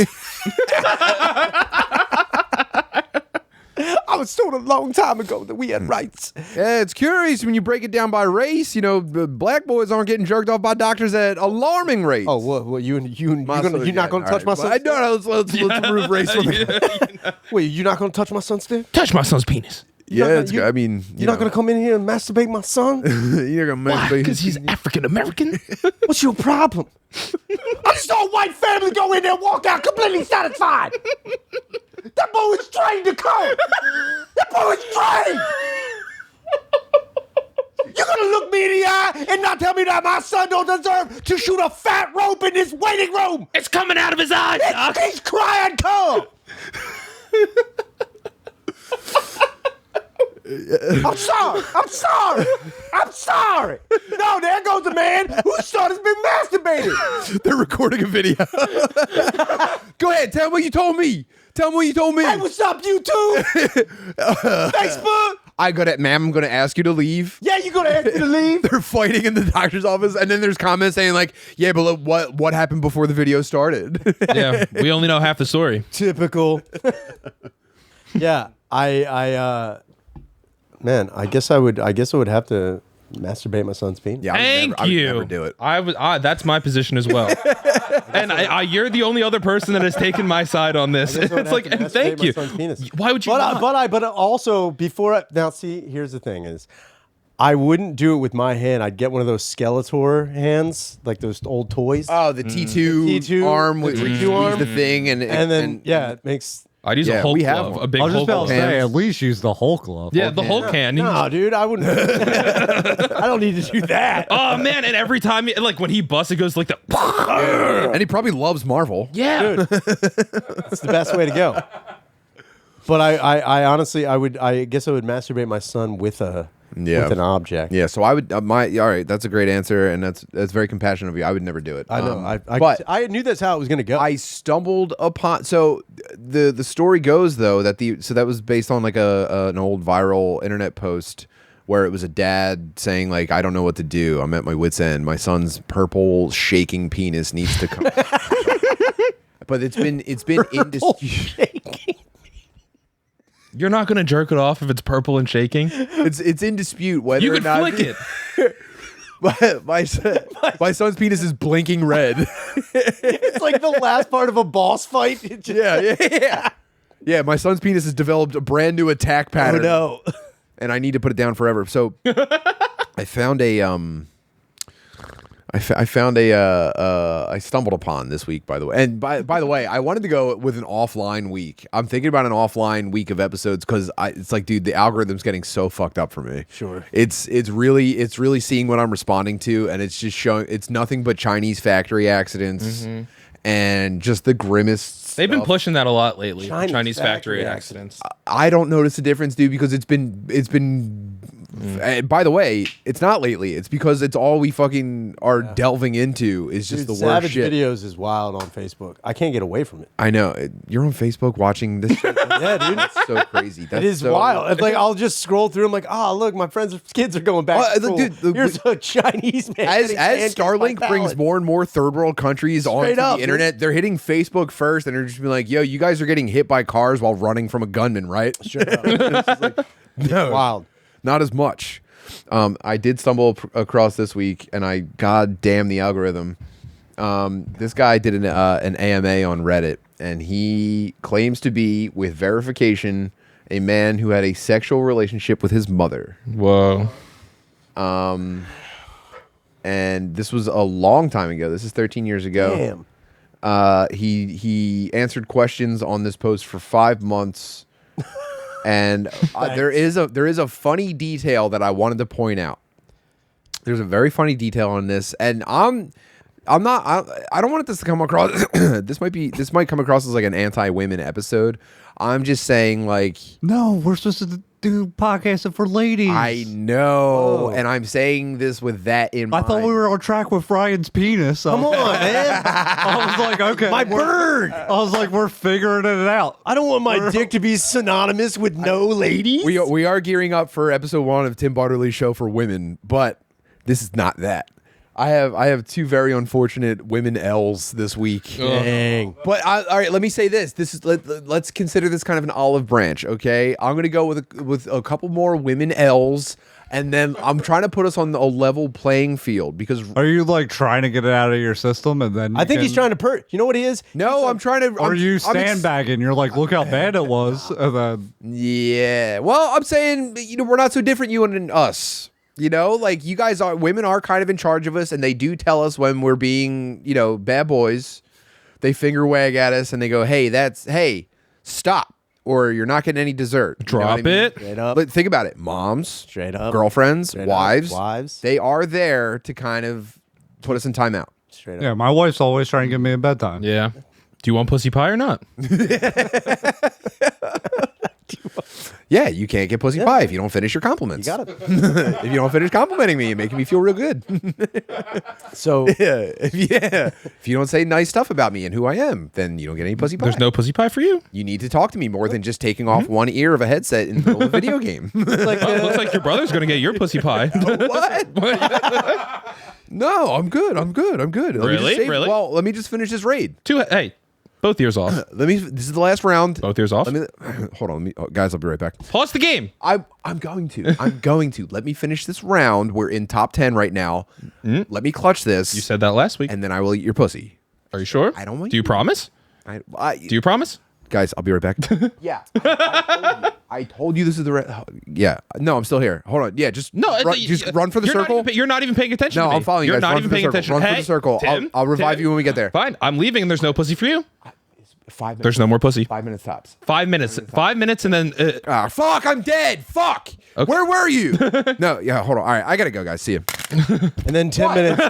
I was told a long time ago that we had rights. Yeah, it's curious when you break it down by race. You know, the black boys aren't getting jerked off by doctors at alarming rates. Oh, well, you're not going to touch my All son's right, no, let's remove race from it. Wait, you're not going to touch my son's dick? Touch my son's penis. Yeah, it's good. I mean, You're not going to come in here and masturbate my son? You're gonna Why? Because he's African American. What's your problem? I just saw a white family go in there and walk out completely satisfied. That boy was trained to come. That boy was trained. You're going to look me in the eye and not tell me that my son don't deserve to shoot a fat rope in this waiting room. It's coming out of his eyes, Doc. He's crying come. I'm sorry. No, there goes the man whose son has been masturbating. They're recording a video. Go ahead, tell me what you told me. Tell me what you told me. Hey, what's up, YouTube? Facebook? Ma'am, I'm gonna ask you to leave. Yeah, you gonna ask me to leave? They're fighting in the doctor's office, and then there's comments saying like, "Yeah, but what happened before the video started?" Yeah, we only know half the story. Typical. Yeah, man, I guess I would have to masturbate my son's penis. Yeah, Thank I would you. never do it. That's my position as well. And you're the only other person that has taken my side on this. I guess I would It's have like, to and masturbate thank my you. son's penis. Why would you? not? But also now see, here's the thing is, I wouldn't do it with my hand. I'd get one of those Skeletor hands, like those old toys. Oh, the T2, T2 arm the with T2 arm. the thing, and then it makes. I'd use Yeah, a Hulk we have glove, one. a big I was just Hulk about to glove. say, at least use the Hulk glove. Yeah, the Hulk hand. No, dude, I wouldn't. I don't need to do that. Oh man! And every time, like when he busts, it goes like the. and he probably loves Marvel. Yeah. Dude, it's the best way to go. But I honestly, I guess I would masturbate my son with an object. Yeah, so I would all right. That's a great answer, and that's very compassionate of you. I would never do it. I know. but I knew that's how it was going to go. I stumbled upon. So the story goes though that that was based on like an old viral internet post where it was a dad saying like, I don't know what to do. I'm at my wit's end. My son's purple shaking penis needs to come. But it's been indisputable. You're not gonna jerk it off if it's purple and shaking. It's in dispute whether You or could not flick it. my son's penis is blinking red. It's like the last part of a boss fight. It just- Yeah. Yeah, my son's penis has developed a brand new attack pattern. Oh no. And I need to put it down forever. So I found a I found I stumbled upon this week, by the way. And by the way, I wanted to go with an offline week. I'm thinking about an offline week of episodes because it's like, dude, the algorithm's getting so fucked up for me. Sure. It's really seeing what I'm responding to, and it's just showing it's nothing but Chinese factory accidents and just the grimmest. They've been stuff. pushing that a lot lately. Chinese Chinese factory factory accidents. I don't notice a difference, dude, because it's been. And by the way, it's not lately. It's because it's all we fucking are delving into is just Dude, the worst Savage shit. Videos is wild on Facebook. I can't get away from it. I know. You're on Facebook watching this shit. Yeah, dude. That's so crazy. That's It is so wild. It's like I'll just scroll through. I'm like, oh, look, my friends' kids are going back to school. Dude, Here's a Chinese man. As getting pancaked by Starlink brings pallets. more and more third world countries onto Straight up, the internet, they're hitting Facebook first, and they're just being like, "Yo, you guys are getting hit by cars while running from a gunman, right?" Straight up. No, Wild. not as much. I did stumble across this week, and I god damn the algorithm. This guy did an AMA on Reddit, and he claims to be, with verification, a man who had a sexual relationship with his mother. Whoa. And this was a long time ago. This is 13 years ago. Damn. He answered questions on this post for 5 months. And there is a funny detail that I wanted to point out. There's a very funny detail on this, and I don't want this to come across. this might come across as like an anti-women episode. I'm just saying, like, No, we're supposed to do podcasts for ladies. I know, Whoa. and I'm saying this with that in I mind. thought we were on track with Ryan's penis. Come on, man. I was like, okay. My bird. I was like, we're figuring it out. I don't want my dick to be synonymous with no ladies. We are gearing up for episode 1 of Tim Butterly's show for women, but this is not that. I have 2 very unfortunate women L's this week. Dang. But all right, let me say this. Let's consider this kind of an olive branch, okay? I'm gonna go with a couple more women L's, and then I'm trying to put us on a level playing field because. Are you like trying to get it out of your system and then I think he's trying to You know what he is? No, I'm trying to. Or I'm, you I'm sandbagging? You're like, look how bad it was, and then Yeah. Well, I'm saying, we're not so different, you and us. Like you guys women are kind of in charge of us, and they do tell us when we're being, bad boys. They finger wag at us and they go, hey, stop, or you're not getting any dessert. You know what I Drop mean? it. Straight up. But think about it. Moms, Straight up. girlfriends, Straight up. wives, Wives. they are there to kind of put us in timeout. Straight up. yeah, my wife's always trying to give me a bedtime. Yeah. Do you want pussy pie or not? Yeah, you can't get pussy pie if you don't finish your compliments. You got it. If you don't finish complimenting me, you're making me feel real good. So If you don't say nice stuff about me and who I am, then you don't get any pussy pie. There's no pussy pie for you. You need to talk to me more than just taking off one ear of a headset in the middle of a video game. like Well, looks like your brother's gonna get your pussy pie. What? No, I'm good. Let me Really? just Really? Well, let me just finish this raid. Hey, both ears off. This is the last round. Both ears off. Let me hold on. Guys, I'll be right back. Pause the game. I'm going to. Let me finish this round. We're in top 10 right now. Let me clutch this. You said that last week. and then I will eat your pussy. Are you sure? I don't want Do you you- promise? Do you promise? Guys, I'll be right back. Yeah. I told you this is the yeah. No, I'm still here. Hold on. Yeah, just run for the circle. You're not even paying attention. No, to me. I'm following you You're guys. not Run even for the paying circle. attention. Run for Hey, the circle. Tim, I'll revive Tim. you when we get there. Fine. I'm leaving, and there's no pussy for you. 5 minutes. There's no more pussy. 5 minutes tops. 5 minutes. 5 minutes, and then Fuck, I'm dead. Fuck. Okay. Where were you? No, yeah, hold on. All right, I gotta go, guys. See you. and then 10 minutes.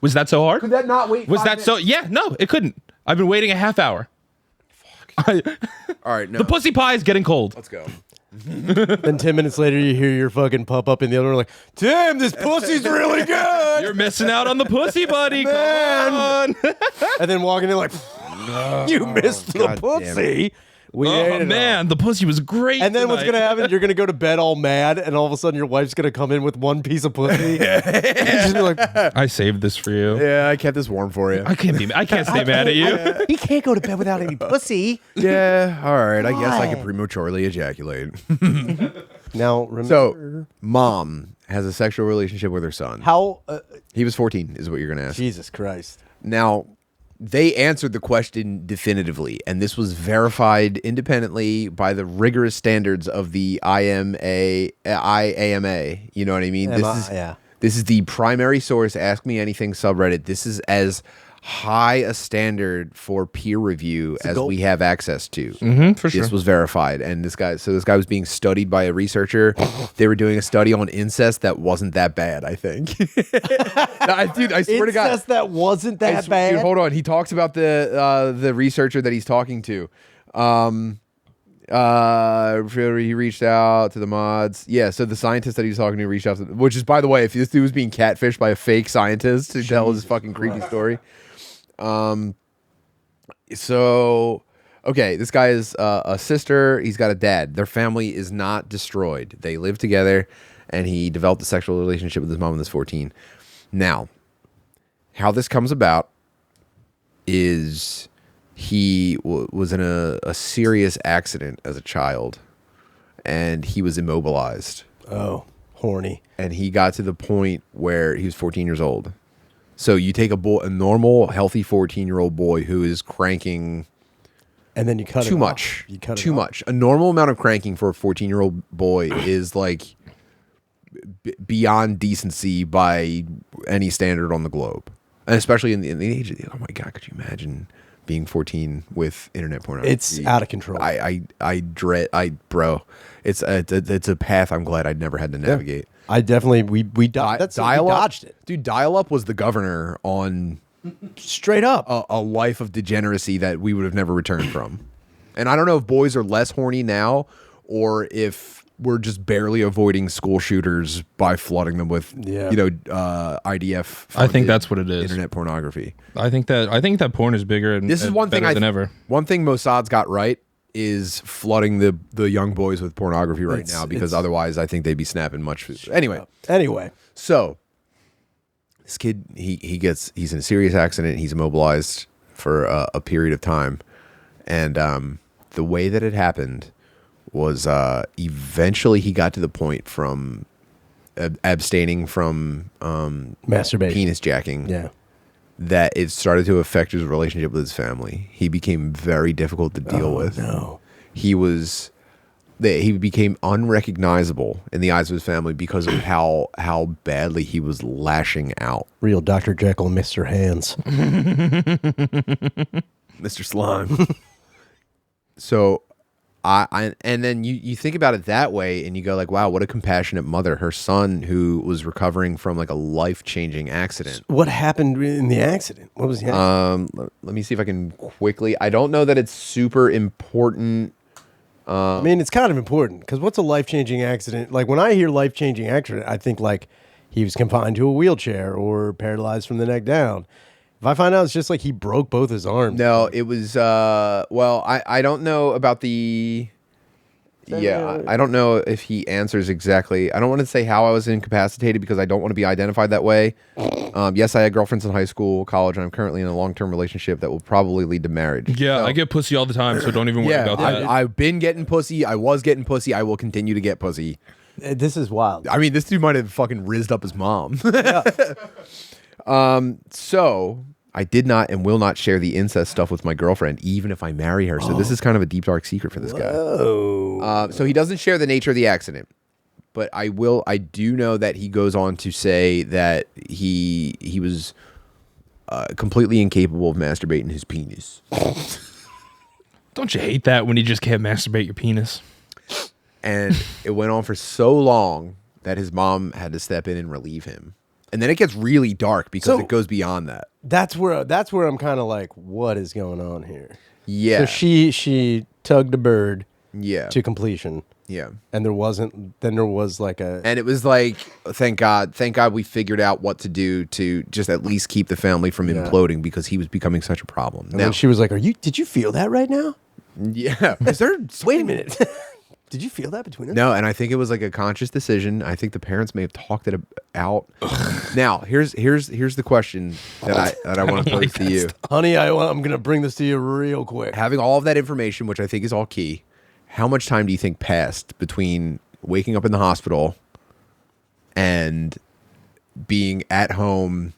was that so hard? Could that not wait? Was 5 that minutes? so? Yeah, no, it couldn't. I've been waiting a half hour. All right, no. The pussy pie is getting cold. Let's go. Then 10 minutes later, you hear your fucking pup up in the other room like, Tim, this pussy's really good. You're missing out on the pussy, buddy. Come on. And then walking in like, you missed the God damn pussy. We ate Oh it man, the pussy was great. all. And then what's tonight. going to happen? You're going to go to bed all mad, and all of a sudden your wife's going to come in with one piece of pussy. And just be like, I saved this for you. Yeah, I kept this warm for you. I can't stay mad at you. he can't go to bed without any pussy. Yeah, all right. I guess I Why? could prematurely ejaculate. Now, remember So, mom has a sexual relationship with her son. how? He was 14, is what you're gonna ask. Jesus Christ. Now, they answered the question definitively, and this was verified independently by the rigorous standards of the IAMA. You know what I mean? Yeah. This is the primary source, Ask Me Anything subreddit. This is as high a standard for peer review as we have access to. For sure. This was verified. And this guy was being studied by a researcher. They were doing a study on incest that wasn't that bad, I think. Dude, I swear to God. Incest that wasn't that bad. Dude, hold on. He talks about the researcher that he's talking to. He reached out to the mods. Yeah, so the scientist that he was talking to reached out to, which is, by the way, if this dude was being catfished by a fake scientist to tell his fucking creepy story. So, okay, this guy is a sister. He's got a dad. Their family is not destroyed. They live together, and he developed a sexual relationship with his mom when he was 14. Now, how this comes about is he was in a serious accident as a child, and he was immobilized. Oh, horny. And he got to the point where he was 14 years old. So you take a normal, healthy 14-year-old boy who is cranking, and then you cut too it much. Off. You cut it too off. much. A normal amount of cranking for a 14-year-old boy is like beyond decency by any standard on the globe, and especially in the age of oh my God, could you imagine being 14 with internet pornography? It's out of control. I dread. Bro, it's a path I'm glad I'd never had to navigate. I definitely we dodged it. Dude, dial-up was the governor on straight up a life of degeneracy that we would have never returned from. And I don't know if boys are less horny now or if we're just barely avoiding school shooters by flooding them with IDF. I think that's what it is. Internet pornography. I think that porn is bigger and this is one thing than ever. One thing Mossad's got right is flooding the young boys with pornography right now, because otherwise I think they'd be snapping much. Anyway, so this kid he's in a serious accident. He's immobilized for a period of time, and the way that it happened was eventually he got to the point from abstaining from masturbation, penis jacking. Yeah. That it started to affect his relationship with his family. He became very difficult to deal with. No. He became unrecognizable in the eyes of his family because of how badly he was lashing out. Real Dr. Jekyll, Mr. Hands. Mr. Slime. So and then you think about it that way and you go like, wow, what a compassionate mother. Her son, who was recovering from like a life-changing accident. What happened in the accident? What was the accident? Let me see if I can quickly. I don't know that it's super important. I mean, it's kind of important because what's a life-changing accident? Like when I hear life-changing accident, I think like he was confined to a wheelchair or paralyzed from the neck down. If I find out it's just like he broke both his arms. No, it was, well, I don't know about the, I don't know if he answers exactly. I don't want to say how I was incapacitated because I don't want to be identified that way. Yes, I had girlfriends in high school, college, and I'm currently in a long-term relationship that will probably lead to marriage. Yeah, So- I get pussy all the time, so don't even worry about that. I've been getting pussy. I was getting pussy. I will continue to get pussy. This is wild. I mean, this dude might have fucking rizzed up his mom. So I did not and will not share the incest stuff with my girlfriend, even if I marry her. So this is kind of a deep, dark secret for this guy. So he doesn't share the nature of the accident, but I do know that he goes on to say that he was completely incapable of masturbating his penis. Don't you hate that when you just can't masturbate your penis? And it went on for so long that his mom had to step in and relieve him. And then it gets really dark because it goes beyond that. That's where I'm kind of like, what is going on here? Yeah. So she tugged a bird Yeah. to completion. Yeah. And there was like a, And it was like, thank God we figured out what to do to just at least keep the family from imploding because he was becoming such a problem. and then she was like, did you feel that right now? Yeah. Is there, Wait a minute. Did you feel that between us? No, and I think it was like a conscious decision. I think the parents may have talked it out. Now, here's the question that I want to pose to you. Honey, I'm going to bring this to you real quick. Having all of that information, which I think is all key, how much time do you think passed between waking up in the hospital and being at home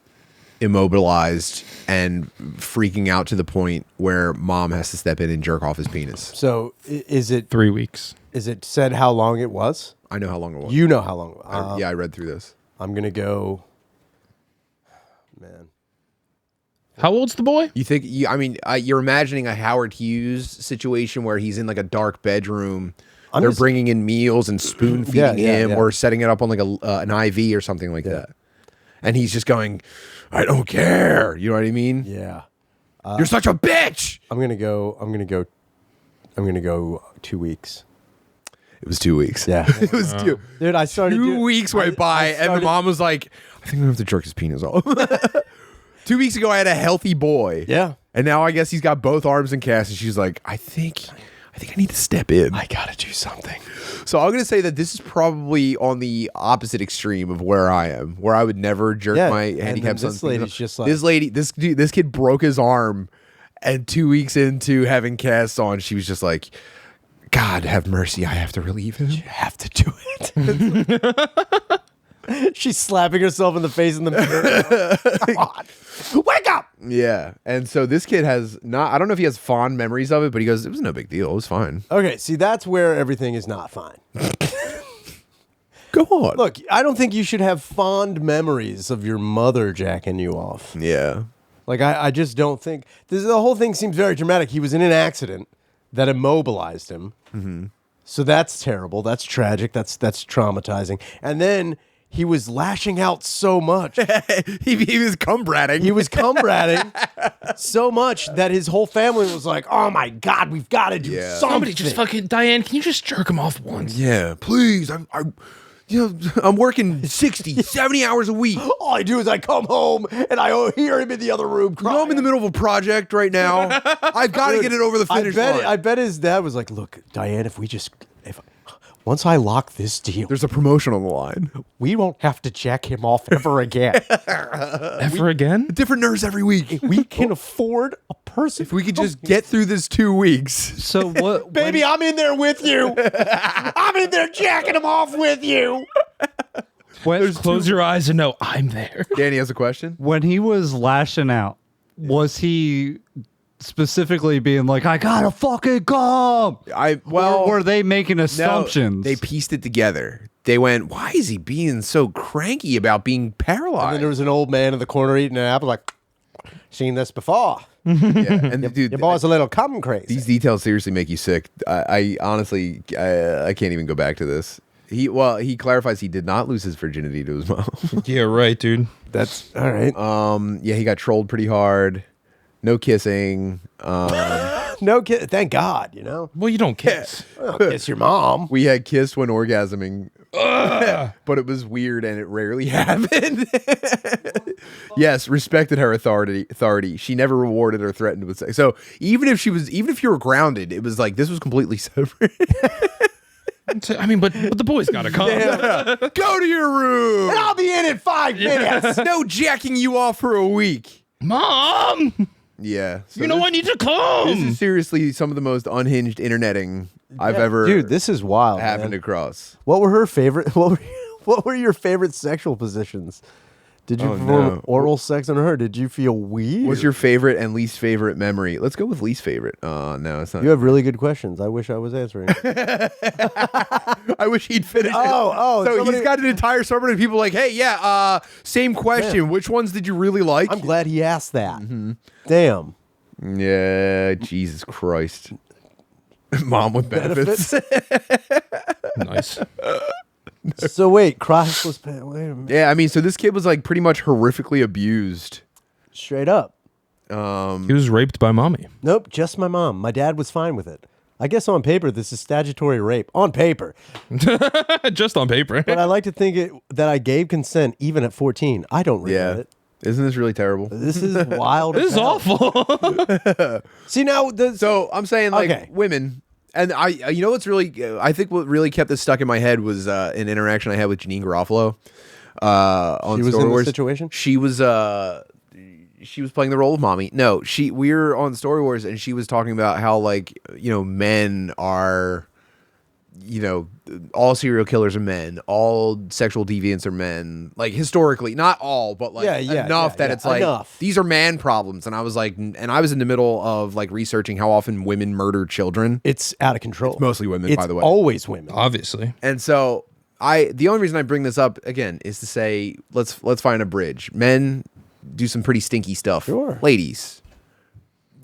immobilized and freaking out to the point where mom has to step in and jerk off his penis? So is it 3 weeks. Is it said how long it was? I know how long it was. You know how long it was. I read through this. I'm gonna go. Man, How old's the boy? You think? You're imagining a Howard Hughes situation where he's in like a dark bedroom. They're just- bringing in meals and spoon feeding him, yeah. or setting it up on like an IV or something like that. And he's just going, "I don't care." You know what I mean? yeah. You're such a bitch. I'm gonna go 2 weeks. It was 2 weeks. Yeah. It was Dude, I started 2 weeks went by, and the started- mom was like, "I think I'm gonna have to jerk his penis off." 2 weeks ago, I had a healthy boy. Yeah. And now I guess he's got both arms in cast, and she's like, I think I need to step in. I gotta do something. So I'm gonna say that this is probably on the opposite extreme of where I am, where I would never jerk Yeah, my and handicapped then son's this lady's penis off. just like- this kid broke his arm, and 2 weeks into having casts on, she was just like, God have mercy, I have to relieve him. You have to do it. She's slapping herself in the face in the mirror. Come on. Wake up! Yeah. And so this kid has not, I don't know if he has fond memories of it, but he goes, it was no big deal. It was fine. Okay, see, that's where everything is not fine. Go on. Look, I don't think you should have fond memories of your mother jacking you off. Yeah. Like, I just don't think. The whole thing seems very dramatic. He was in an accident that immobilized him. Mm-hmm. So that's terrible. That's tragic. That's traumatizing. And then he was lashing out so much. he was cum bratting. He was cum ratting so much that his whole family was like, oh my God, we've got to do Yeah. something. Somebody just fucking Diane. Can you just jerk him off once? Yeah, please. I'm working 60, 70 hours a week. All I do is I come home and I hear him in the other room You crying. know, I'm in the middle of a project right now. I've got to get it over the finish line. I bet his dad was like, look, Diane, if once I lock this deal, There's a promotion on the line. we won't have to jack him off ever again. Ever again? Different nurse every week. We can afford a person. If we could just get through this 2 weeks. So what? Baby, I'm in there with you. I'm in there jacking him off with you. Close your eyes and know I'm there. Danny has a question. When he was lashing out, was he specifically being like, "I gotta fucking come"? Or were they making assumptions? No, they pieced it together. They went, why is he being so cranky about being And paralyzed? then there was an old man in the corner eating an apple like, seen this before. Yeah, and dude, Your boy's a little cum crazy. these details seriously make you sick. I honestly, I can't even go back to this. He clarifies he did not lose his virginity to his mom. Yeah, right, dude. That's all right. Yeah, he got trolled pretty hard. No kissing. No kid. Thank God, you know. Well, you don't kiss. Well, kiss your mom. We had kissed when orgasming, but it was weird and it rarely happened. Yes, respected her authority. She never rewarded or threatened with sex. So even if you were grounded, it was like this was completely separate. I mean, but the boy's gotta come. Go to your room. And I'll be in 5 minutes. No jacking you off for a week. Mom, Yeah, so you know I need to come. This is seriously some of the most unhinged interneting I've ever Dude, this is wild. happened Man. across. What were her favorite? What were your favorite sexual positions? Did you perform oral sex on her? Did you feel weird? What's your favorite and least favorite memory? Let's go with least favorite. No, it's not. You have really good questions. I wish I was answering. I wish he'd finish it. Oh, So somebody- he's got an entire sermon of people like, hey, yeah, same question. Yeah. Which ones did you really like? I'm glad he asked that. Damn. Yeah, Jesus Christ. Mom with benefits. Nice. So wait, crotchless pants. Wait a minute. Yeah, I mean, so this kid was like pretty much horrifically abused. Straight up. He was raped by mommy. Nope, just my mom. My dad was fine with it. I guess on paper this is statutory rape. On paper. Just on paper. But I like to think that I gave consent even at 14. I don't regret Yeah. it. Isn't this really terrible? This is wild. This is awful. See now, So I'm saying like Okay. women, and you know what's really, I think what really kept this stuck in my head was an interaction I had with Janine Garofalo. On She was Star in the Wars. situation? She was playing the role of mommy. No, we were on Story Wars and she was talking about how like, you know, men are, you know, all serial killers are men, all sexual deviants are men. Like historically, not all, but like enough that it's like enough. these are man problems. And I was like, and I was in the middle of like researching how often women murder children. It's out of control. It's mostly women, It's by the way. always women. Obviously. And so the only reason I bring this up again is to say let's find a bridge. Men do some pretty stinky stuff. Sure. Ladies,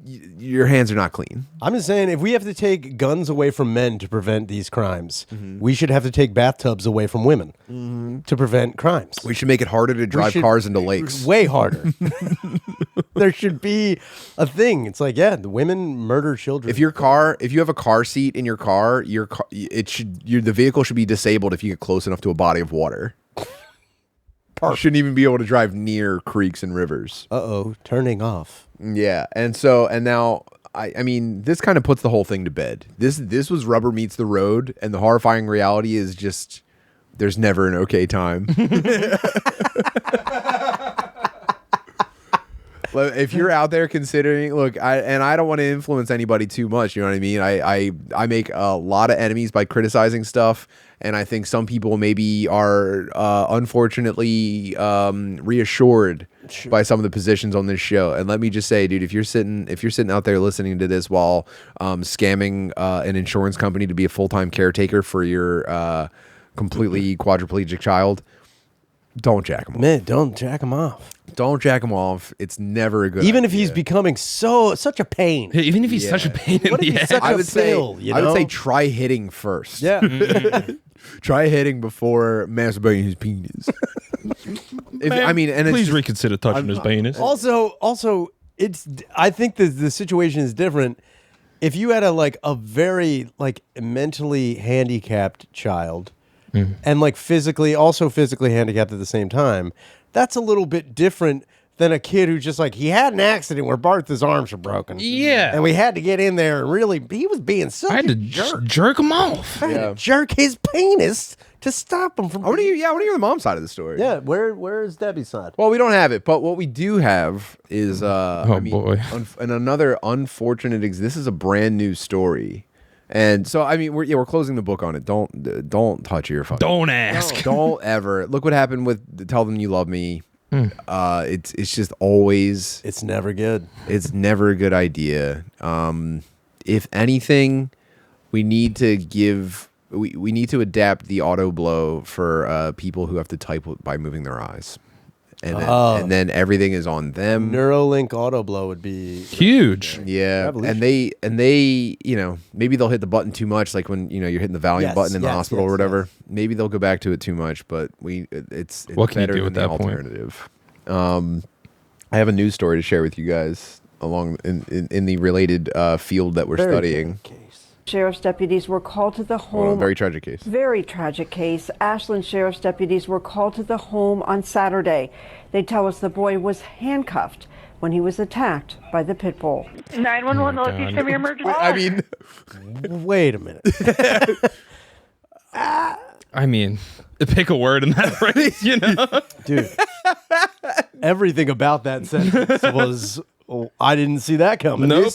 your hands are not clean. I'm just saying, if we have to take guns away from men to prevent these crimes, we should have to take bathtubs away from women to prevent crimes. We should make it harder to drive cars into lakes. Way harder. There should be a thing. It's like, the women murder children. If you have a car seat in your car, the vehicle should be disabled if you get close enough to a body of water. You shouldn't even be able to drive near creeks and rivers. Turning off. Yeah, and now I mean, this kind of puts the whole thing to bed. This was rubber meets the road, and the horrifying reality is just there's never an okay time. If you're out there considering, look, I don't want to influence anybody too much. You know what I mean? I make a lot of enemies by criticizing stuff, and I think some people maybe are unfortunately reassured by some of the positions on this show. And let me just say, dude, if you're sitting out there listening to this while scamming an insurance company to be a full-time caretaker for your completely quadriplegic child, don't jack him off. Man, don't jack him off. Don't jack him off. It's never a good Even idea. if he's becoming such a pain. Even if he's such a pain in the ass. I would say try hitting first. Yeah. Try hitting before masturbating his penis. Please reconsider touching his penis. Also, I think the situation is different. If you had a very mentally handicapped child, and physically handicapped at the same time, that's a little bit different than a kid who just he had an accident where both his arms were broken. Yeah. And we had to get in there and really, he was being such I had to a jerk. jerk him off. I had to jerk his penis to stop him from. I want to hear the mom side of the story. Yeah, where is Debbie's side? Well, we don't have it, but what we do have is boy. And another unfortunate. This is a brand new story. And so, I mean, we're closing the book on it. Don't touch your fucking. Don't ask. Don't ever look what happened with Tell Them You Love Me. It's just always. It's never good. It's never a good idea. If anything, we need to we need to adapt the auto blow for people who have to type by moving their eyes. And then everything is on them. Neuralink auto blow would be huge. Yeah, and they, maybe they'll hit the button too much, like when you're hitting the Valiant button in the hospital or whatever. Maybe they'll go back to it too much, but it's what can better you do than at the that point? alternative. I have a news story to share with you guys along in the related field that we're studying. Sheriff's deputies were called to the home. Very tragic case. Very tragic case. Ashland Sheriff's deputies were called to the home on Saturday. They tell us the boy was handcuffed when he was attacked by the pit bull. 911, the location of your emergency. I mean, wait a minute. I mean, pick a word in that phrase, Dude, everything about that sentence was, I didn't see that coming. Nope.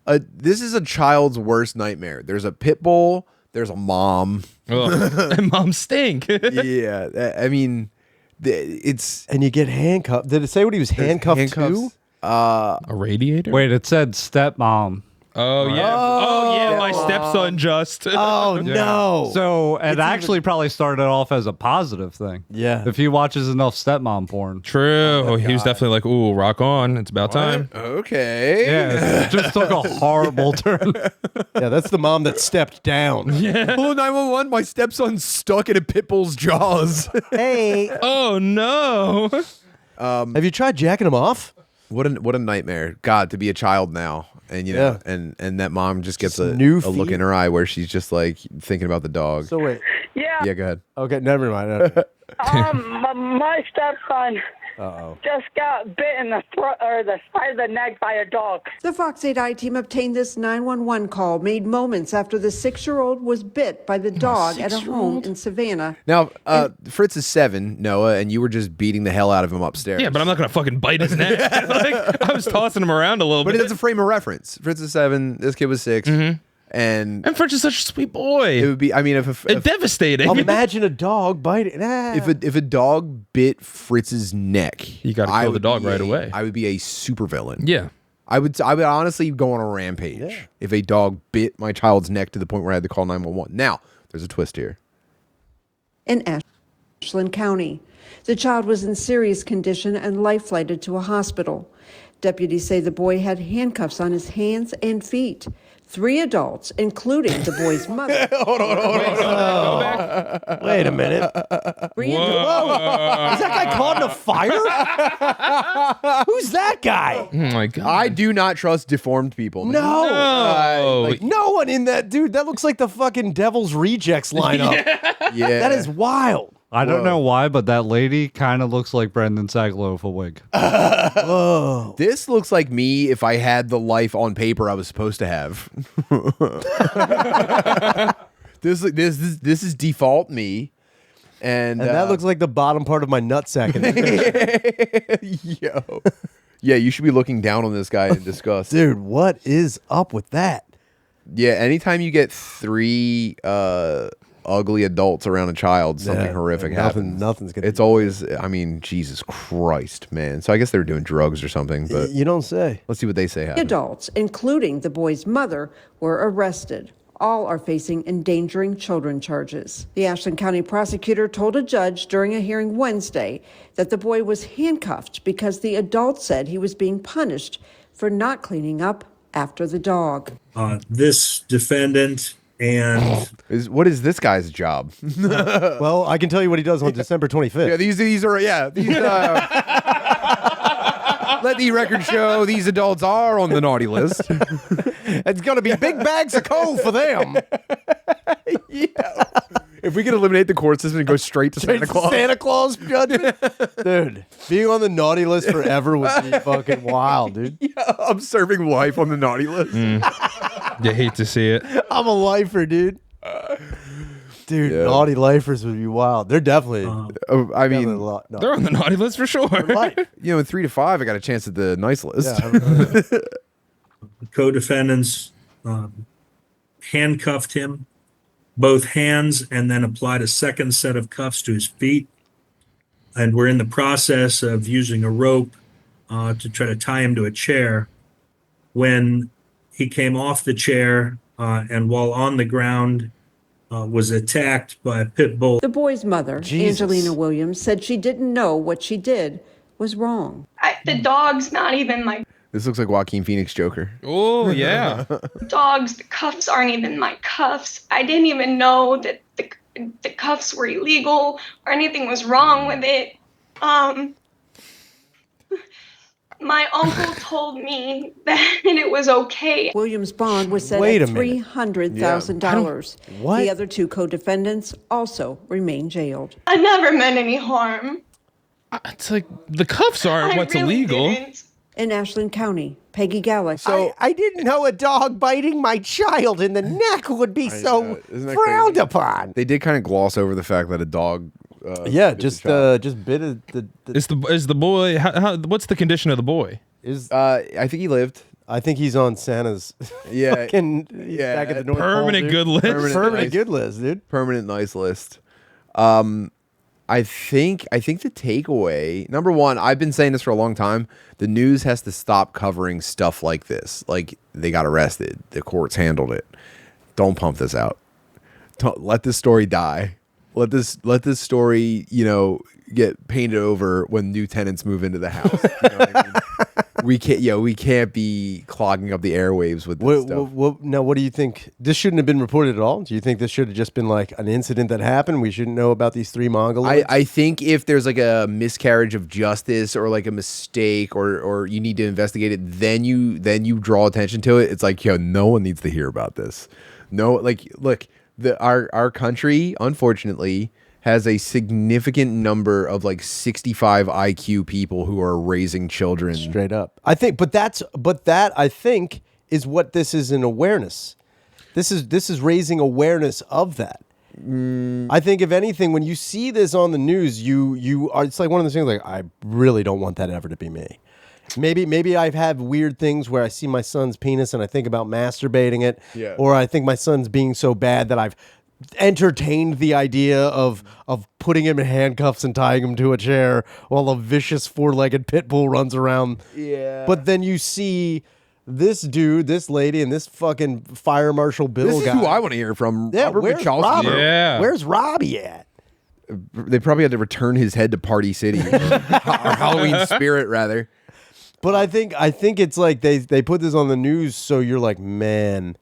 This is a child's worst nightmare. There's a pit bull. There's a mom. And mom stink. Yeah, I mean, it's And you get handcuffed. Did it say what he was handcuffed to? A radiator? Wait, it said stepmom. Oh, yeah. My stepson just. Oh, no. So it actually probably started off as a positive thing. Yeah. If he watches enough stepmom porn. True. He was definitely like, ooh, rock on. It's about time. okay. Yeah, it just took a horrible turn. Yeah, that's the mom that stepped down. Hello, 911. My stepson's stuck in a pit bull's jaws. Hey. Oh, no. Have you tried jacking him off? What a nightmare. God, to be a child now. And and that mom just gets a look in her eye where she's just like thinking about the dog. So wait. Yeah. Yeah, go ahead. Okay, never mind. My stepson just got bit in the throat or the side of the neck by a dog. The Fox 8 I team obtained this 911 call made moments after the 6-year-old was bit by the dog at a home in Savannah. Now, Fritz is 7, Noah, and you were just beating the hell out of him upstairs. Yeah, but I'm not going to fucking bite his neck. I was tossing him around a little But bit. it's a frame of reference. Fritz is 7, this kid was 6. And Fritz is such a sweet boy. it would be, I mean, if devastating. Imagine a dog biting. if a dog bit Fritz's neck, You gotta kill the dog right away. I would be a super villain. Yeah. I would honestly go on a rampage if a dog bit my child's neck to the point where I had to call 911. Now, there's a twist here. in Ashland County. The child was in serious condition and life-flighted to a hospital. Deputies say the boy had handcuffs on his hands and feet. 3 adults, including the boy's mother. Hold on. Wait a minute. Is that guy caught in a fire? Who's that guy? Oh my god! I do not trust deformed people. Man. No. No one in that, dude. That looks like the fucking Devil's Rejects lineup. Yeah. That is wild. I don't know why, but that lady kind of looks like Brendan Sagalow with a wig. Whoa. This looks like me if I had the life on paper I was supposed to have. This is default me. And that looks like the bottom part of my nutsack. Yo. Yeah, you should be looking down on this guy in disgust. Dude, what is up with that? Yeah, anytime you get 3 ugly adults around a child, something horrific happens. Nothing's gonna. It's always, I mean, Jesus Christ, man. So I guess they were doing drugs or something, but You don't say. let's see what they say happened. Adults, including the boy's mother, were arrested. All are facing endangering children charges. The Ashland County prosecutor told a judge during a hearing Wednesday that the boy was handcuffed because the adult said he was being punished for not cleaning up after the dog. This defendant and What is this guy's job? Well, I can tell you what he does on December 25th. Yeah, these are let the record show these adults are on the naughty list. It's going to be big bags of coal for them. If we could eliminate the court system and go straight to Santa Claus. Santa Claus judgment? Dude, being on the naughty list forever would be fucking wild, dude. Yeah, I'm serving life on the naughty list. You hate to see it. I'm a lifer, dude. Dude, naughty lifers would be wild. They're definitely. I mean, They're on the naughty list for sure. you know, in 3 to 5, I got a chance at the nice list. co-defendants handcuffed him, both hands, and then applied a second set of cuffs to his feet. And we're in the process of using a rope to try to tie him to a chair. When he came off the chair and while on the ground was attacked by a pit bull. The boy's mother, Jesus. Angelina Williams, said she didn't know what she did was wrong. The dog's not even my This looks like Joaquin Phoenix Joker. Oh yeah. dogs. The cuffs aren't even my cuffs. I didn't even know that the cuffs were illegal or anything was wrong with it. My uncle told me that it was okay. Williams' bond was set Wait at a minute. $300,000. What? The other 2 co-defendants also remain jailed. I never meant any harm. It's like the cuffs aren't I what's really illegal. didn't. In Ashland County, Peggy Gallagher. I didn't know a dog biting my child in the neck would be so Isn't that frowned crazy? upon. They did kind of gloss over the fact that a dog. Yeah, bit the just child. bit of the Is the boy? What's the condition of the boy? is. I think he lived. I think he's on Santa's. Yeah, fucking yeah. back at the North Pole, Permanent dude. good list. Permanent nice. good list, dude. Permanent nice list. I think the takeaway, number one, I've been saying this for a long time. The news has to stop covering stuff like this. Like they got arrested, the courts handled it. Don't pump this out. Don't, let this story die. Let this story, get painted over when new tenants move into the house. You know what I mean? We can't be clogging up the airwaves with this stuff. Now, what do you think? This shouldn't have been reported at all? Do you think this should have just been like an incident that happened? We shouldn't know about these 3 Mongoloids? I think if there's like a miscarriage of justice or like a mistake or you need to investigate it, then you draw attention to it. It's like, no one needs to hear about this. No, like, look, our country, unfortunately, has a significant number of like 65 IQ people who are raising children. Straight up. I think, but that I think is what this is, an awareness. This is raising awareness of that. I think if anything, when you see this on the news, you are, it's like one of those things like, I really don't want that ever to be me. Maybe I've had weird things where I see my son's penis and I think about masturbating it, or I think my son's being so bad that I've entertained the idea of putting him in handcuffs and tying him to a chair while a vicious 4-legged pit bull runs around. Yeah. But then you see this dude, this lady, and this fucking fire marshal Bill This guy. is who I want to hear from. Yeah, Robert where's Michalski. Robert? Yeah. Where's Robbie at? They probably had to return his head to Party City or Halloween Spirit, rather. But I think it's like they put this on the news, so you're like, man,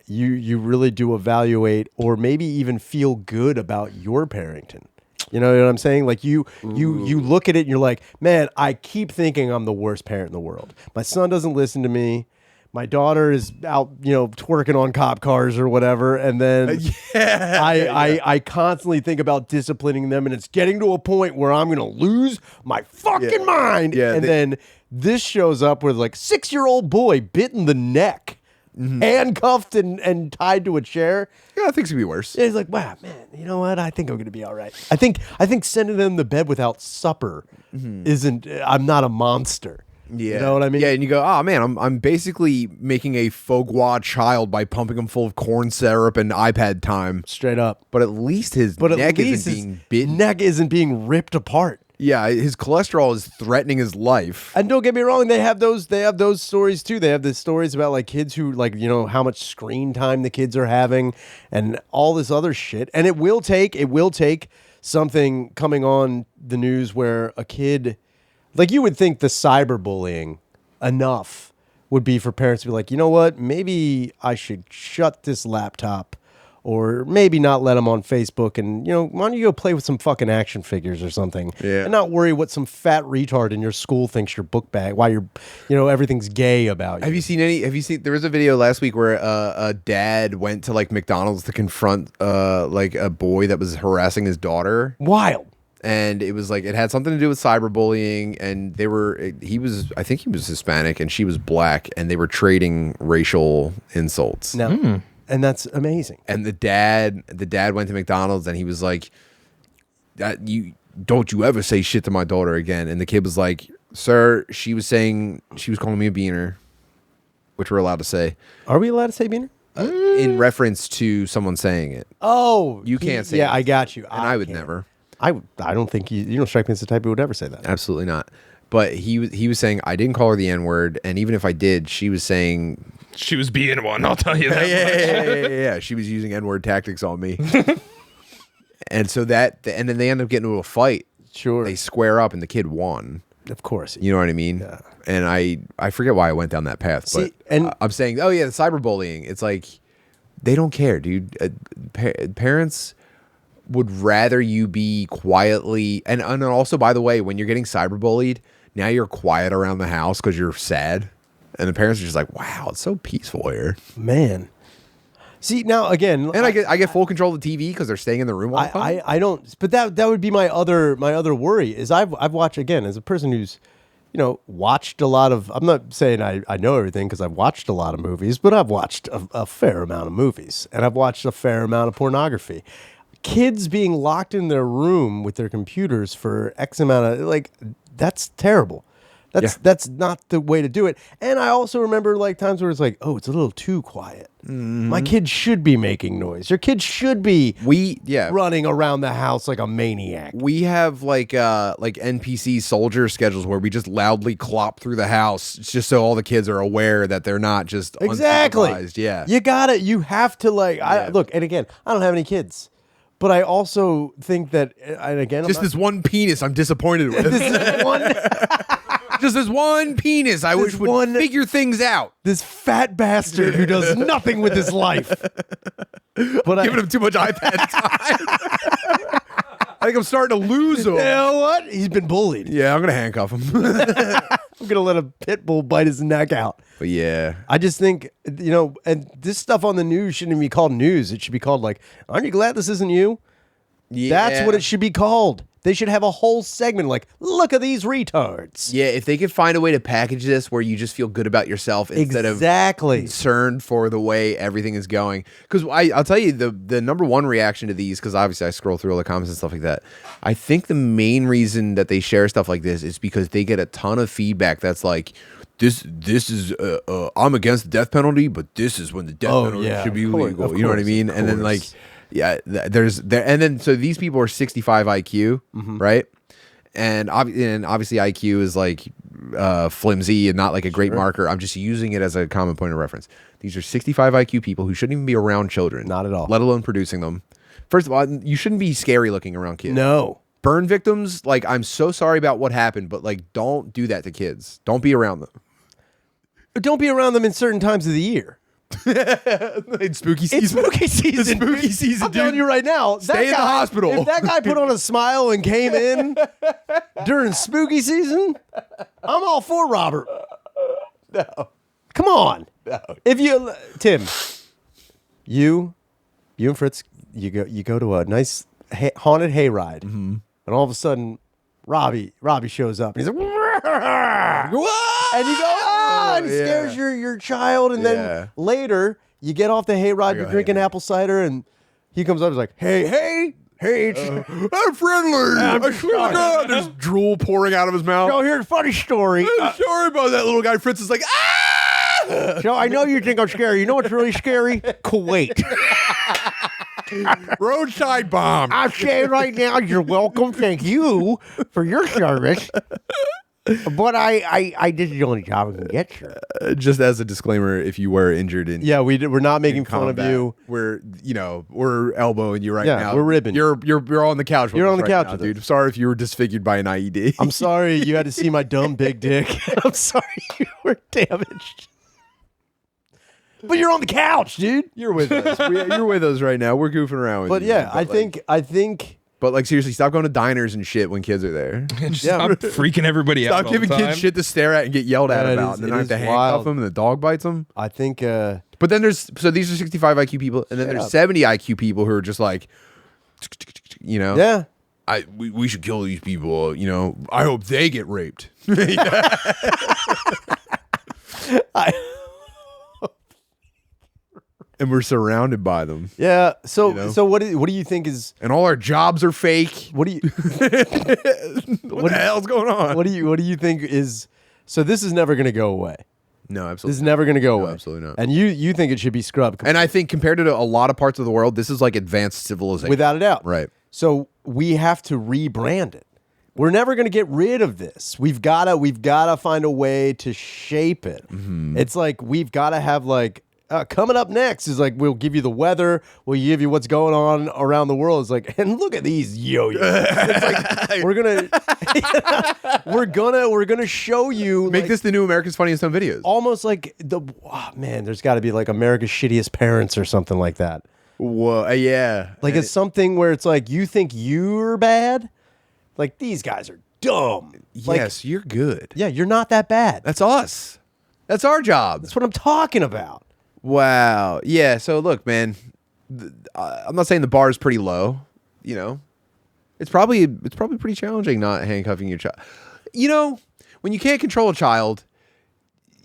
you really do evaluate or maybe even feel good about your parenting. You know what I'm saying? Like you look at it and you're like, man, I keep thinking I'm the worst parent in the world. My son doesn't listen to me. My daughter is out, twerking on cop cars or whatever, and then I constantly think about disciplining them, and it's getting to a point where I'm gonna lose my fucking mind. Yeah, and then this shows up with like 6-year-old boy bit in the neck, handcuffed and tied to a chair. Yeah, things could be worse. He's like, wow, man, you know what? I think I'm gonna be all right. I think sending them to bed without supper isn't. I'm not a monster. Yeah. You know what I mean? Yeah, and you go, oh man, I'm basically making a faux gras child by pumping him full of corn syrup and iPad time. Straight up. But at least his neck isn't being bitten. Neck isn't being ripped apart. Yeah, his cholesterol is threatening his life. And don't get me wrong, they have those stories too. They have the stories about like kids who how much screen time the kids are having and all this other shit. And it will take something coming on the news where a kid, like, you would think the cyberbullying enough would be for parents to be like, you know what, maybe I should shut this laptop or maybe not let them on Facebook and, why don't you go play with some fucking action figures or something and not worry what some fat retard in your school thinks your book bag, why you're, everything's gay about you. Have you seen, there was a video last week where a dad went to like McDonald's to confront like a boy that was harassing his daughter. Wild. And it was like, it had something to do with cyberbullying, and I think he was Hispanic and she was black, and they were trading racial insults. No. And that's amazing. And the dad went to McDonald's and he was like, don't you ever say shit to my daughter again. And the kid was like, sir, she was calling me a beaner, which we're allowed to say. Are we allowed to say beaner? In reference to someone saying it. Oh, you can't say yeah, it. I got you. And I would never. I don't think you don't strike me as the type who would ever say that. Absolutely not. But he was saying I didn't call her the N-word, and even if I did, she was saying she was being one. I'll tell you that. Yeah. She was using N-word tactics on me, and so and then they end up getting into a fight. Sure, they square up, and the kid won. Of course, you know what I mean. Yeah. And I forget why I went down that path, but I'm saying, oh yeah, the cyberbullying. It's like they don't care, dude. Parents would rather you be quietly, and also, by the way, when you're getting cyberbullied, now you're quiet around the house because you're sad, and the parents are just like, wow, it's so peaceful here, man. See, now again, and I get full control of the TV because they're staying in the room all the time. I don't, but that would be my other worry is I've watched, again, as a person who's watched a lot of, I'm not saying I know everything because I've watched a lot of movies, but I've watched a fair amount of movies, and I've watched a fair amount of pornography. Kids being locked in their room with their computers for X amount of, that's terrible. That's not the way to do it. And I also remember times where it's like, oh, it's a little too quiet. Mm-hmm. My kid should be making noise. Your kid should be running around the house like a maniac. We have like NPC soldier schedules where we just loudly clop through the house just so all the kids are aware that they're not just unsupervised. Yeah. You have to look, and again, I don't have any kids. But I also think that, and again, this one penis I'm disappointed with. Just this one penis I wish would figure things out. This fat bastard who does nothing with his life. But giving him too much iPad time. I think I'm starting to lose him. You know what? He's been bullied. Yeah, I'm going to handcuff him. I'm going to let a pit bull bite his neck out. But yeah. I just think, and this stuff on the news shouldn't even be called news. It should be called aren't you glad this isn't you? Yeah. That's what it should be called. They should have a whole segment look at these retards. Yeah, if they could find a way to package this where you just feel good about yourself instead of concerned for the way everything is going. Because I'll tell you, the number one reaction to these, because obviously I scroll through all the comments and stuff like that, I think the main reason that they share stuff like this is because they get a ton of feedback that's like, this is I'm against the death penalty, but this is when the death penalty should be legal. You know what I mean? And then and then so these people are 65 IQ, right? And obviously IQ is flimsy and not a great marker. I'm just using it as a common point of reference. These are 65 IQ people who shouldn't even be around children, not at all, let alone producing them. First of all, you shouldn't be scary looking around kids. No. Burn victims, like, I'm so sorry about what happened, but like, don't do that to kids. Don't be around them. Don't be around them in certain times of the year. It's spooky season. It's spooky season. It's spooky season, I'm telling you right now. Stay in the hospital. If that guy put on a smile and came in during spooky season, I'm all for Robert. No. Come on. No. If you, Tim, you and Fritz, you go to a nice haunted hayride, and all of a sudden, Robbie shows up, and he's like, and you go, and he scares your child, and then later you get off the hayride, you're drinking apple cider, and he comes up, and is like, hey, I'm friendly. I swear to God, there's drool pouring out of his mouth. So here's a funny story. Sorry about that little guy. Fritz is like, So I know you think I'm scary. You know what's really scary? Kuwait. Roadside bomb. I'm saying right now, you're welcome. Thank you for your service. But I did the only job I can get you. Just as a disclaimer, if you were injured in we're not making fun combat, of you. We're elbowing you right now. We're ribbing. You're on the couch. You're on the couch now, with dude. us. Sorry if you were disfigured by an IED. I'm sorry you had to see my dumb big dick. I'm sorry you were damaged. But you're on the couch, dude. You're with us. You're with us right now. We're goofing around with But you. yeah, I think. But like seriously, stop going to diners and shit when kids are there. Stop freaking everybody out. Stop giving kids shit to stare at and get yelled at about, and then I have to handcuff them and the dog bites them. I think. But then these are 65 IQ people, and then there's 70 IQ people who are just like, Yeah. We should kill these people. I hope they get raped. And we're surrounded by them. Yeah. So what do you think is? And all our jobs are fake. What do you? what the hell's going on? What do you think is? So this is never going to go away. No, absolutely. This is never going to go away. Absolutely not. And you think it should be scrubbed? And I think compared to a lot of parts of the world, this is like advanced civilization, without a doubt. Right. So we have to rebrand it. We're never going to get rid of this. We've got to find a way to shape it. Mm-hmm. It's like we've got to have like. Coming up next is like we'll give you the weather, we'll give you what's going on around the world. It's like, and look at these yo-yos. It's like we're gonna show you make this the new America's Funniest Home Videos. Almost like there's got to be like America's Shittiest Parents or something like that. Whoa, yeah. Like it's something where it's like you think you're bad, like these guys are dumb. Yes, you're good. Yeah, you're not that bad. That's us. That's our job. That's what I'm talking about. Wow. Yeah. So look, man, I'm not saying the bar is pretty low. It's probably pretty challenging not handcuffing your child. When you can't control a child,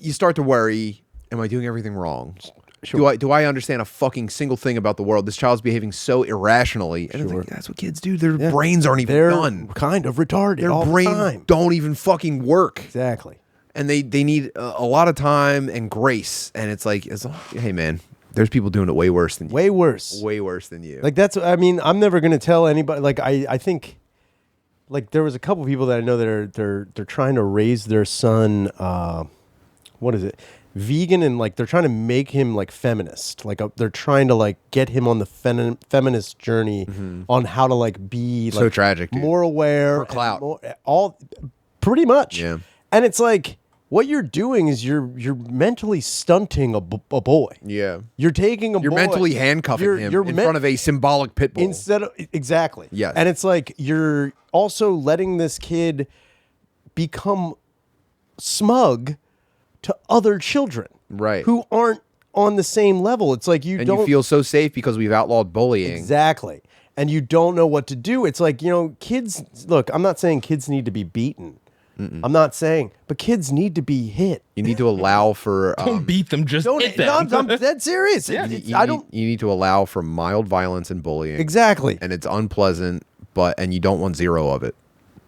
you start to worry. Am I doing everything wrong? Sure. Do I understand a fucking single thing about the world? This child's behaving so irrationally. And it's like, that's what kids do. Their brains aren't even done. Kind of retarded. Their all brains the time. don't even fucking work. Exactly. And they need a lot of time and grace. And it's like, hey, man, there's people doing it way worse than you. Way worse. Way worse than you. Like I'm never going to tell anybody. Like I think like there was a couple people that I know that they're trying to raise their son, what is it? Vegan, and like they're trying to make him like feminist. Like they're trying to like get him on the feminist journey on how to like be so like tragic, dude. more aware, for clout, all pretty much. Yeah. And it's like what you're doing is you're mentally stunting a boy. Yeah. You're taking You're boy. mentally handcuffing him in front of a symbolic pit bull. Instead of exactly. Yes. And it's like you're also letting this kid become smug to other children. Right. Who aren't on the same level. It's like you feel so safe because we've outlawed bullying. Exactly. And you don't know what to do. It's like, kids, look, I'm not saying kids need to be beaten. I'm not saying, but kids need to be hit. You need to allow for don't beat them, just hit them. I'm dead serious. Yeah. You need to allow for mild violence and bullying. Exactly. And it's unpleasant, and you don't want zero of it.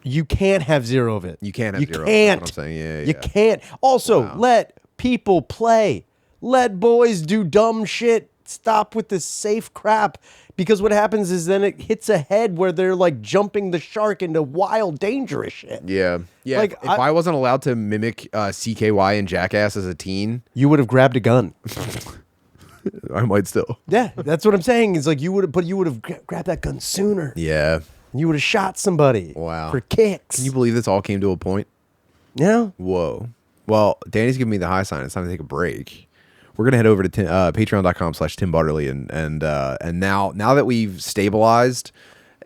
You can't have zero of it. You can't have zero. Can't. That's what I'm saying. Yeah. You can't. Also, let people play. Let boys do dumb shit. Stop with this safe crap. Because what happens is then it hits a head where they're like jumping the shark into wild, dangerous shit. Yeah. Yeah. Like, if I wasn't allowed to mimic CKY and Jackass as a teen, you would have grabbed a gun. I might still. Yeah, that's what I'm saying. Is like you would have grabbed that gun sooner. Yeah. You would have shot somebody. Wow. For kicks. Can you believe this all came to a point? Yeah. Whoa. Well, Danny's giving me the high sign. It's time to take a break. We're gonna head over to patreon.com/Tim Butterly and now that we've stabilized.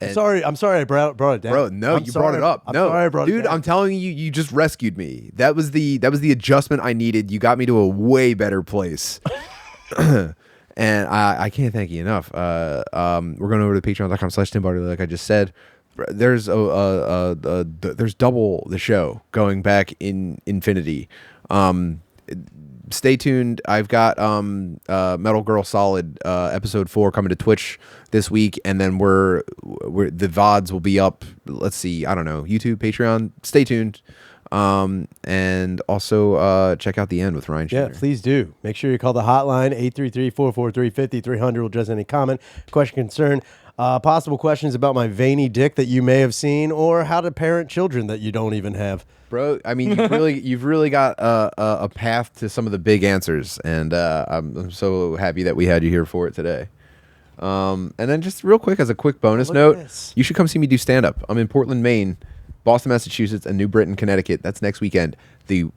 I'm sorry I brought it down. Bro, no, you brought it up. No, sorry I brought it dude, down. I'm telling you, you just rescued me. That was the adjustment I needed. You got me to a way better place. And I can't thank you enough. We're going over to patreon.com/Tim Butterly, like I just said. There's there's double the show going back in infinity. Stay tuned. I've got Metal Girl Solid episode 4 coming to Twitch this week, and then we're the VODs will be up. Let's see, I don't know, YouTube, Patreon. Stay tuned. And also check out The End with Ryan Shaner. Yeah, please do. Make sure you call the hotline 833-443-5300. We'll address any comment, question, concern, possible questions about my veiny dick that you may have seen, or how to parent children that you don't even have. Bro, I mean, you've really got a path to some of the big answers, and I'm so happy that we had you here for it today. And then just real quick, as a quick bonus note, you should come see me do stand-up. I'm in Portland, Maine, Boston, Massachusetts, and New Britain, Connecticut. That's next weekend. It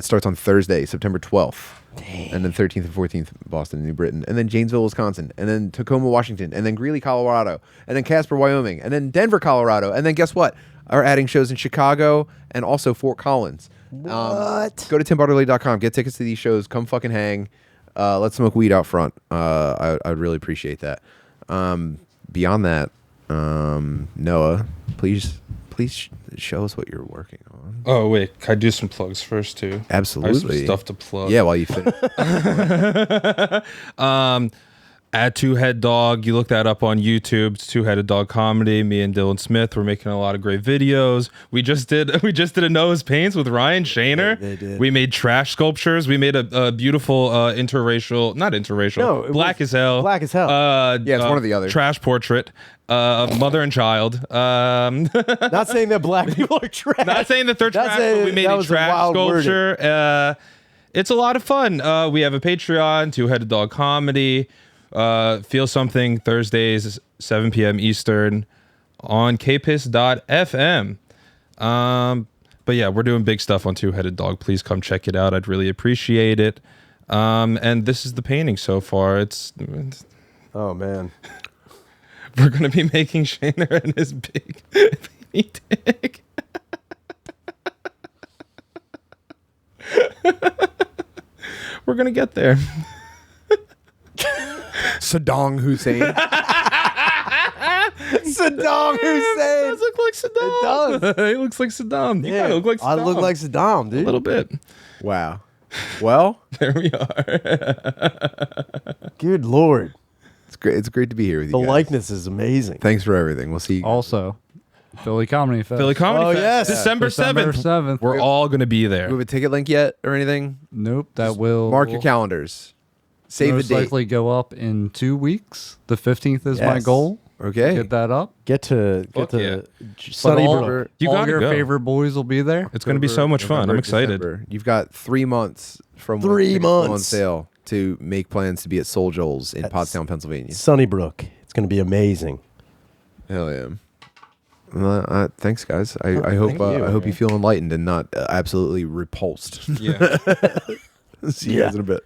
starts on Thursday, September 12th. Dang. And then 13th and 14th, Boston and New Britain. And then Janesville, Wisconsin. And then Tacoma, Washington. And then Greeley, Colorado. And then Casper, Wyoming. And then Denver, Colorado. And then guess what? We're adding shows in Chicago and also Fort Collins. What? Go to timbutterly.com. Get tickets to these shows. Come fucking hang. Let's smoke weed out front. I'd really appreciate that. Beyond that, Noah, please show us what you're working on. Oh wait, can I do some plugs first too? Absolutely. I have some stuff to plug. Yeah, while you finish. At Two Head Dog, you look that up on YouTube. It's Two Headed Dog Comedy. Me and Dylan Smith, we're making a lot of great videos. We just did a Noah's Paints with Ryan Shaner. They did. We made trash sculptures. We made a beautiful not interracial, black as hell. Black as hell. Yeah, it's one or the other. Trash portrait of mother and child. Not saying that black people are trash. Not saying that they're trash, but we made a trash sculpture. It's a lot of fun. We have a Patreon, Two Headed Dog Comedy. Feel Something Thursdays 7 p.m. Eastern on kpiss.fm. But yeah, we're doing big stuff on Two Headed Dog. Please come check it out. I'd really appreciate it. And this is the painting so far. It's oh man, we're gonna be making Shaner and his big veiny dick. We're gonna get there. Saddam Hussein. Saddam Hussein. Does look like Saddam. It does. He looks like Saddam. You Yeah, look like Saddam. I look like Saddam, dude. A little bit. Wow. Well, there we are. Good Lord. It's great. It's great to be here with you. The guys. likeness is amazing. Thanks for everything. We'll see you. Also, Philly Comedy Fest. Philly Comedy Fest. yes. December 7th. We're all going to be there. Do we have a ticket link yet or anything? Nope. That will Mark your calendars. Save the most date. likely go up in 2 weeks. The 15th is my Yes. goal. Okay. Get that up. Get to Fuck yeah. Sunnybrook. You all gotta your go. favorite boys will be there. It's going to be so much fun. November, I'm excited. December. You've got 3 months from when 3 tickets go on months. sale to make plans to be at Soul Joel's in Pottstown, Pennsylvania. Sunnybrook. It's going to be amazing. Hell yeah. Well, thanks, guys. I hope I hope you feel enlightened and not absolutely repulsed. Yeah. See you guys in a bit.